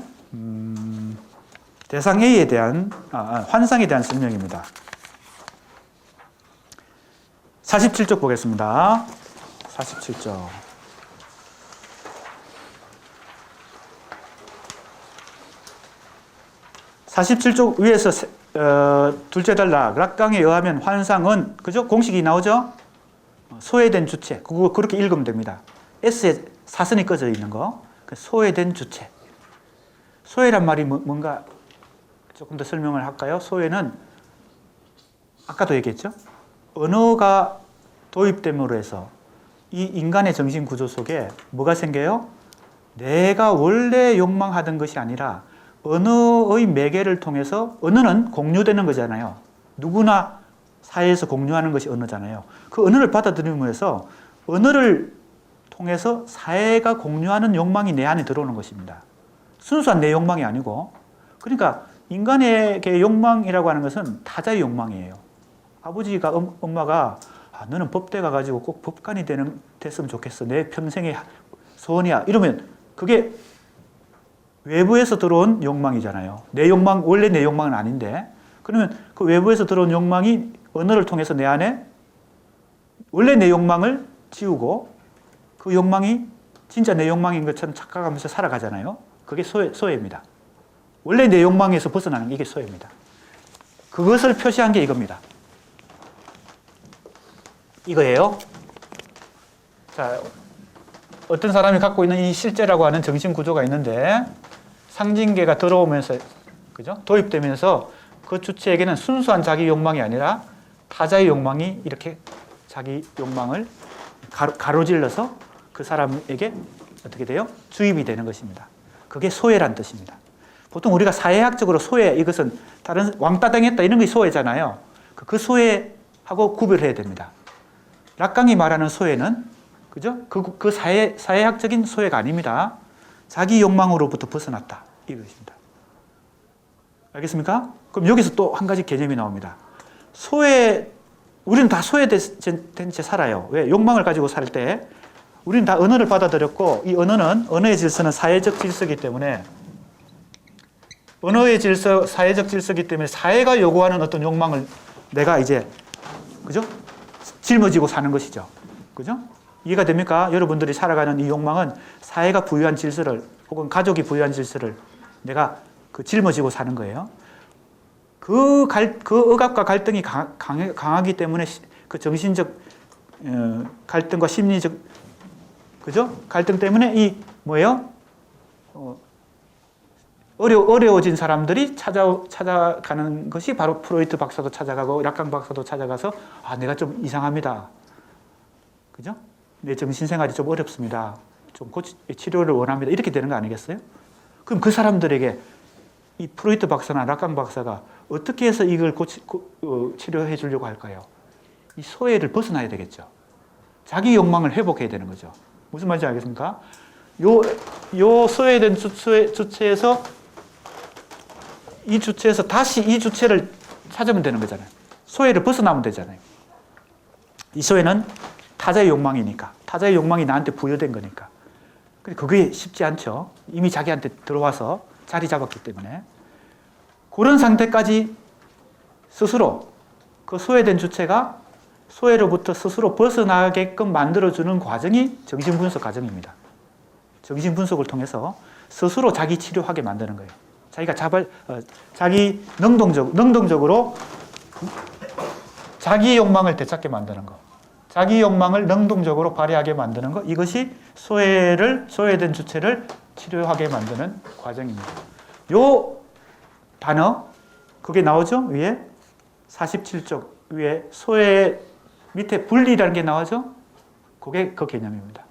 대상 A에 대한 환상에 대한 설명입니다. 47쪽 보겠습니다. 47쪽. 47쪽 위에서 둘째 단락 락강에 의하면 환상은, 그죠? 공식이 나오죠? 소외된 주체. 그거 그렇게 읽으면 됩니다. S에 사선이 꺼져 있는 거. 소외된 주체. 소외란 말이 뭔가 조금 더 설명을 할까요? 소외는 아까도 얘기했죠? 언어가 도입됨으로 해서 이 인간의 정신 구조 속에 뭐가 생겨요? 내가 원래 욕망하던 것이 아니라 언어의 매개를 통해서, 언어는 공유되는 거잖아요. 누구나 사회에서 공유하는 것이 언어잖아요. 그 언어를 받아들임으로써 언어를 통해서 사회가 공유하는 욕망이 내 안에 들어오는 것입니다. 순수한 내 욕망이 아니고, 그러니까 인간에게 욕망이라고 하는 것은 타자의 욕망이에요. 아버지가 엄마가 너는 법대 가가지고 꼭 법관이 됐으면 좋겠어. 내 평생의 소원이야. 이러면 그게 외부에서 들어온 욕망이잖아요. 내 욕망, 원래 내 욕망은 아닌데, 그러면 그 외부에서 들어온 욕망이 언어를 통해서 내 안에 원래 내 욕망을 지우고 그 욕망이 진짜 내 욕망인 것처럼 착각하면서 살아가잖아요. 그게 소외입니다. 원래 내 욕망에서 벗어나는 게 이게 소외입니다. 그것을 표시한 게 이겁니다. 이거예요. 자, 어떤 사람이 갖고 있는 이 실제라고 하는 정신 구조가 있는데, 상징계가 들어오면서, 그죠? 도입되면서 그 주체에게는 순수한 자기 욕망이 아니라 타자의 욕망이 이렇게 자기 욕망을 가로질러서 그 사람에게 어떻게 돼요? 주입이 되는 것입니다. 그게 소외란 뜻입니다. 보통 우리가 사회학적으로 소외, 이것은 다른 왕따 당했다 이런 게 소외잖아요. 그 소외하고 구별해야 됩니다. 락강이 말하는 소외는, 그죠? 그 사회학적인 소외가 아닙니다. 자기 욕망으로부터 벗어났다, 이것입니다. 알겠습니까? 그럼 여기서 또 한 가지 개념이 나옵니다. 우리는 다 소외된 채 살아요. 왜? 욕망을 가지고 살 때 우리는 다 언어를 받아들였고, 이 언어의 질서는 사회적 질서이기 때문에, 언어의 질서, 사회적 질서이기 때문에 사회가 요구하는 어떤 욕망을 내가 이제, 그죠? 짊어지고 사는 것이죠. 그죠? 이해가 됩니까? 여러분들이 살아가는 이 욕망은 사회가 부여한 질서를, 혹은 가족이 부여한 질서를 내가 짊어지고 사는 거예요. 그 억압과 갈등이 강하기 때문에 그 정신적 갈등과 심리적, 그죠? 갈등 때문에 이 뭐예요? 어려워진 사람들이 찾아가는 것이 바로 프로이트 박사도 찾아가고 락강 박사도 찾아가서 내가 좀 이상합니다. 그죠? 내 정신생활이 좀 어렵습니다. 좀 치료를 원합니다. 이렇게 되는 거 아니겠어요? 그럼 그 사람들에게 이 프로이트 박사나 락강 박사가 어떻게 해서 이걸 치료해 주려고 할까요? 이 소외를 벗어나야 되겠죠. 자기 욕망을 회복해야 되는 거죠. 무슨 말인지 알겠습니까? 요 소외된 주체에서 이 주체에서 다시 이 주체를 찾으면 되는 거잖아요. 소외를 벗어나면 되잖아요. 이 소외는 타자의 욕망이니까, 타자의 욕망이 나한테 부여된 거니까. 근데 그게 쉽지 않죠. 이미 자기한테 들어와서 자리 잡았기 때문에. 그런 상태까지 스스로 그 소외된 주체가 소외로부터 스스로 벗어나게끔 만들어주는 과정이 정신분석 과정입니다. 정신분석을 통해서 스스로 자기 치료하게 만드는 거예요. 자기 능동적으로 자기 욕망을 되찾게 만드는 거. 자기 욕망을 능동적으로 발휘하게 만드는 거. 이것이 소외된 주체를 치료하게 만드는 과정입니다. 요 단어, 그게 나오죠? 위에 47쪽 위에 소외 밑에 분리라는 게 나오죠? 그게 그 개념입니다.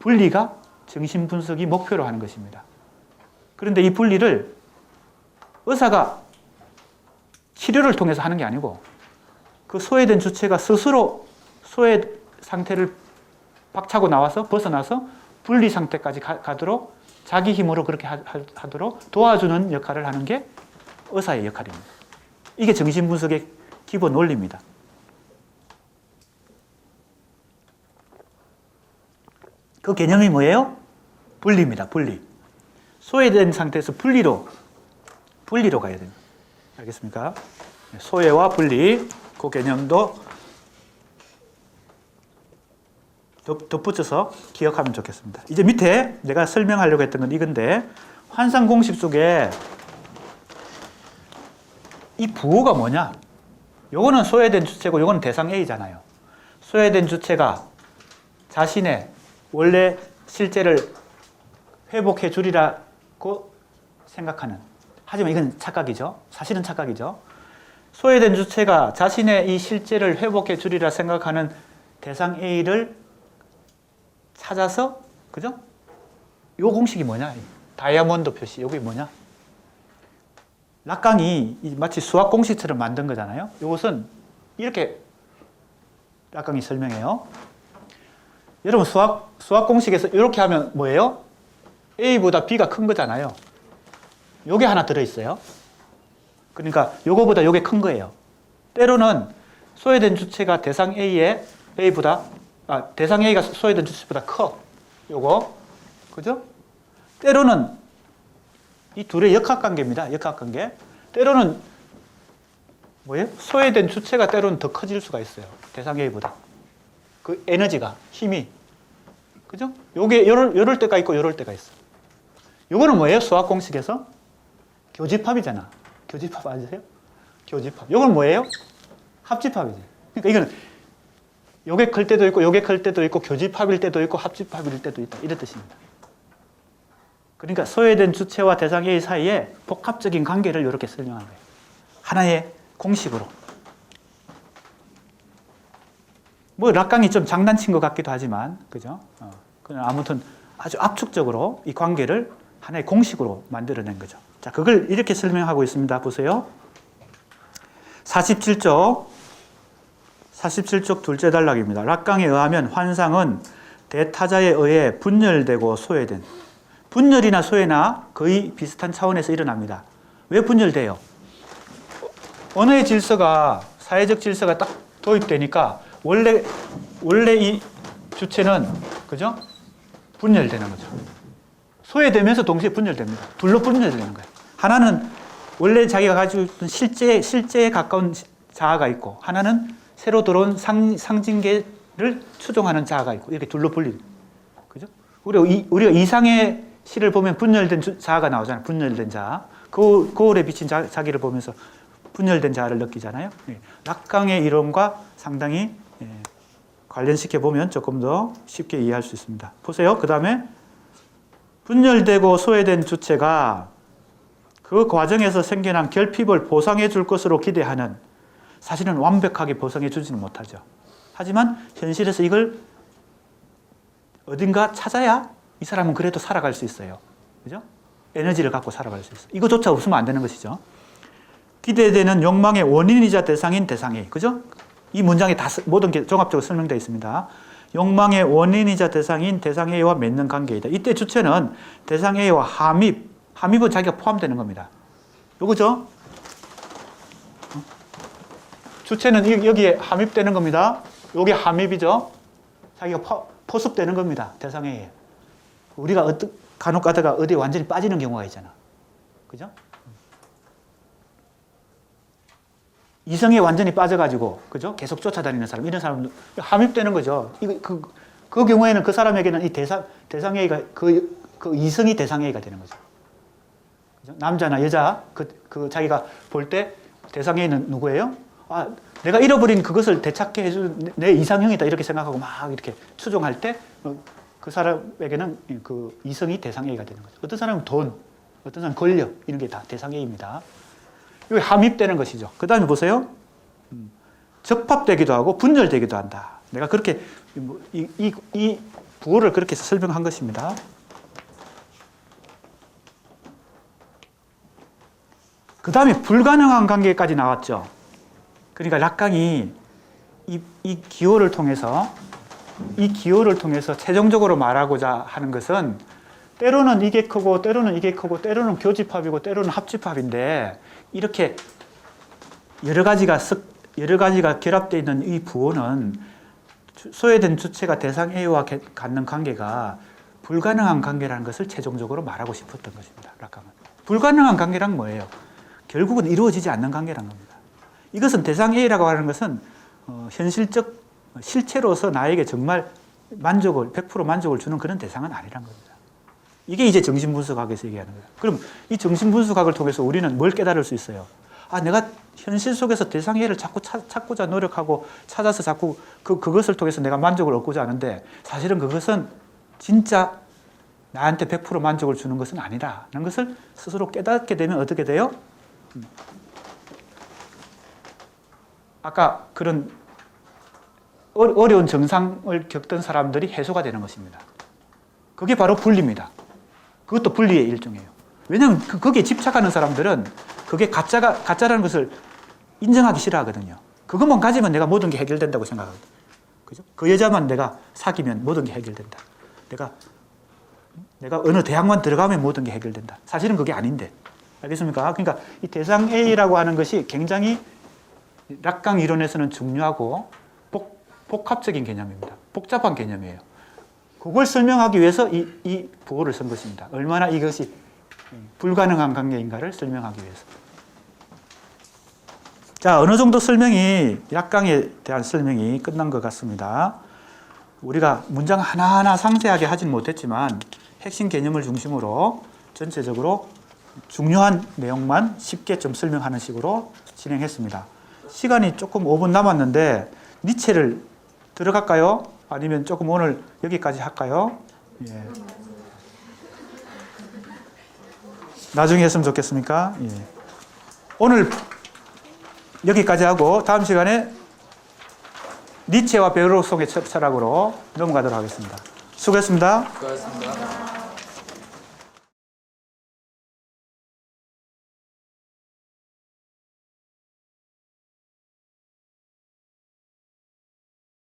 분리가 정신분석이 목표로 하는 것입니다. 그런데 이 분리를 의사가 치료를 통해서 하는 게 아니고 그 소외된 주체가 스스로 소외 상태를 박차고 나와서 벗어나서 분리 상태까지 가도록 자기 힘으로 그렇게 하도록 도와주는 역할을 하는 게 의사의 역할입니다. 이게 정신분석의 기본 원리입니다. 그 개념이 뭐예요? 분리입니다. 분리. 소외된 상태에서 분리로 가야 됩니다. 알겠습니까? 소외와 분리, 그 개념도 덧붙여서 기억하면 좋겠습니다. 이제 밑에 내가 설명하려고 했던 건 이건데, 환상 공식 속에 이 부호가 뭐냐? 요거는 소외된 주체고 요거는 대상 A잖아요. 소외된 주체가 자신의 원래 실제를 회복해 주리라고 생각하는, 하지만 이건 착각이죠. 사실은 착각이죠. 소외된 주체가 자신의 이 실제를 회복해 주리라 생각하는 대상 A를 찾아서, 그죠? 요 공식이 뭐냐? 다이아몬드 표시, 요게 뭐냐? 락강이 마치 수학 공식처럼 만든 거잖아요. 이것은 이렇게 락강이 설명해요. 여러분 수학 공식에서 이렇게 하면 뭐예요? A보다 B가 큰 거잖아요. 요게 하나 들어있어요. 그러니까 요거보다 요게 큰 거예요. 때로는 소외된 주체가 대상 대상 A가 소외된 주체보다 커. 요거. 그죠? 때로는 이 둘의 역학관계입니다. 역학관계. 때로는 뭐예요? 소외된 주체가 때로는 더 커질 수가 있어요. 대상 A보다. 그 에너지가, 힘이. 그죠? 요게 요럴 때가 있고 요럴 때가 있어. 요거는 뭐예요? 수학 공식에서? 교집합이잖아. 교집합 아세요? 교집합. 요건 뭐예요? 합집합이지. 그러니까 이거는 요게 클 때도 있고 요게 클 때도 있고 교집합일 때도 있고 합집합일 때도 있다. 이런 뜻입니다. 그러니까 소외된 주체와 대상 A 사이에 복합적인 관계를 이렇게 설명한 거예요. 하나의 공식으로. 뭐 락강이 좀 장난친 것 같기도 하지만, 그죠? 아무튼 아주 압축적으로 이 관계를 하나의 공식으로 만들어낸 거죠. 자, 그걸 이렇게 설명하고 있습니다. 보세요. 47쪽 둘째 단락입니다. 락강에 의하면 환상은 대타자에 의해 분열되고 소외된, 분열이나 소외나 거의 비슷한 차원에서 일어납니다. 왜 분열돼요? 언어의 질서가, 사회적 질서가 딱 도입되니까 원래 이 주체는, 그죠? 분열되는 거죠. 소외되면서 동시에 분열됩니다. 둘로 분열되는 거예요. 하나는 원래 자기가 가지고 있던 실제에 가까운 자아가 있고, 하나는 새로 들어온 상징계를 추종하는 자아가 있고, 이렇게 둘로 분리. 그죠? 우리가 이상의 시를 보면 분열된 자아가 나오잖아요. 분열된 자아. 거울에 비친 자기를 보면서 분열된 자아를 느끼잖아요. 락강의 이론과 상당히 관련시켜 보면 조금 더 쉽게 이해할 수 있습니다. 보세요. 그 다음에 분열되고 소외된 주체가 그 과정에서 생겨난 결핍을 보상해 줄 것으로 기대하는, 사실은 완벽하게 보상해 주지는 못하죠. 하지만 현실에서 이걸 어딘가 찾아야 이 사람은 그래도 살아갈 수 있어요. 그죠? 에너지를 갖고 살아갈 수 있어요. 이거조차 없으면 안 되는 것이죠. 기대되는 욕망의 원인이자 대상인 대상 A. 그죠? 이 문장에 다 모든 게 종합적으로 설명되어 있습니다. 욕망의 원인이자 대상인 대상 A와 맺는 관계이다. 이때 주체는 대상 A와 함입은 자기가 포함되는 겁니다. 요거죠? 주체는 여기에 함입되는 겁니다. 요게 함입이죠? 자기가 포섭되는 겁니다. 대상 A에. 우리가 간혹 가다가 어디에 완전히 빠지는 경우가 있잖아. 그죠? 이성에 완전히 빠져가지고, 그죠? 계속 쫓아다니는 사람, 이런 사람도 함입되는 거죠. 그 경우에는 그 사람에게는 이 대상 A가, 그 이성이 대상 A가 되는 거죠. 그죠? 남자나 여자 그 자기가 볼 때 대상에는 누구예요? 아, 내가 잃어버린 그것을 되찾게 해준 내 이상형이다 이렇게 생각하고 막 이렇게 추종할 때 그 사람에게는 그 이성이 대상애가 되는 거죠. 어떤 사람은 돈, 어떤 사람은 권력 이런 게 다 대상애입니다. 이게 함입되는 것이죠. 그 다음에 보세요. 적합되기도 하고 분열되기도 한다. 내가 그렇게 이 부호를 그렇게 해서 설명한 것입니다. 그 다음에 불가능한 관계까지 나왔죠. 그러니까 락강이 이 기호를 통해서 최종적으로 말하고자 하는 것은 때로는 이게 크고 때로는 이게 크고 때로는 교집합이고 때로는 합집합인데 이렇게 여러 가지가 결합되어 있는 이 부호는 소외된 주체가 대상 A와 갖는 관계가 불가능한 관계라는 것을 최종적으로 말하고 싶었던 것입니다. 락강은. 불가능한 관계란 뭐예요? 결국은 이루어지지 않는 관계란 겁니다. 이것은 대상 A라고 하는 것은 현실적 실체로서 나에게 정말 100% 만족을 주는 그런 대상은 아니란 겁니다. 이게 이제 정신분석학에서 얘기하는 거예요. 그럼 이 정신분석학을 통해서 우리는 뭘 깨달을 수 있어요? 아, 내가 현실 속에서 대상 A를 자꾸 찾고자 노력하고 찾아서 자꾸 그것을 통해서 내가 만족을 얻고자 하는데 사실은 그것은 진짜 나한테 100% 만족을 주는 것은 아니라는 것을 스스로 깨닫게 되면 어떻게 돼요? 아까 그런 어려운 정상을 겪던 사람들이 해소가 되는 것입니다. 그게 바로 분리입니다. 그것도 분리의 일종이에요. 왜냐하면 거기에 집착하는 사람들은 그게 가짜라는 것을 인정하기 싫어하거든요. 그것만 가지면 내가 모든 게 해결된다고 생각하거든요. 그죠? 그 여자만 내가 사귀면 모든 게 해결된다. 내가 어느 대학만 들어가면 모든 게 해결된다. 사실은 그게 아닌데. 알겠습니까? 그러니까 이 대상 A라고 하는 것이 굉장히 락강 이론에서는 중요하고 복합적인 개념입니다. 복잡한 개념이에요. 그걸 설명하기 위해서 이 부호를 쓴 것입니다. 얼마나 이것이 불가능한 관계인가를 설명하기 위해서. 자, 어느 정도 락강에 대한 설명이 끝난 것 같습니다. 우리가 문장 하나하나 상세하게 하진 못했지만 핵심 개념을 중심으로 전체적으로 중요한 내용만 쉽게 좀 설명하는 식으로 진행했습니다. 시간이 조금 5분 남았는데 니체를 들어갈까요? 아니면 조금 오늘 여기까지 할까요? 예. 나중에 했으면 좋겠습니까? 예. 오늘 여기까지 하고 다음 시간에 니체와 베르록송의 철학으로 넘어가도록 하겠습니다. 수고했습니다. 수고하셨습니다.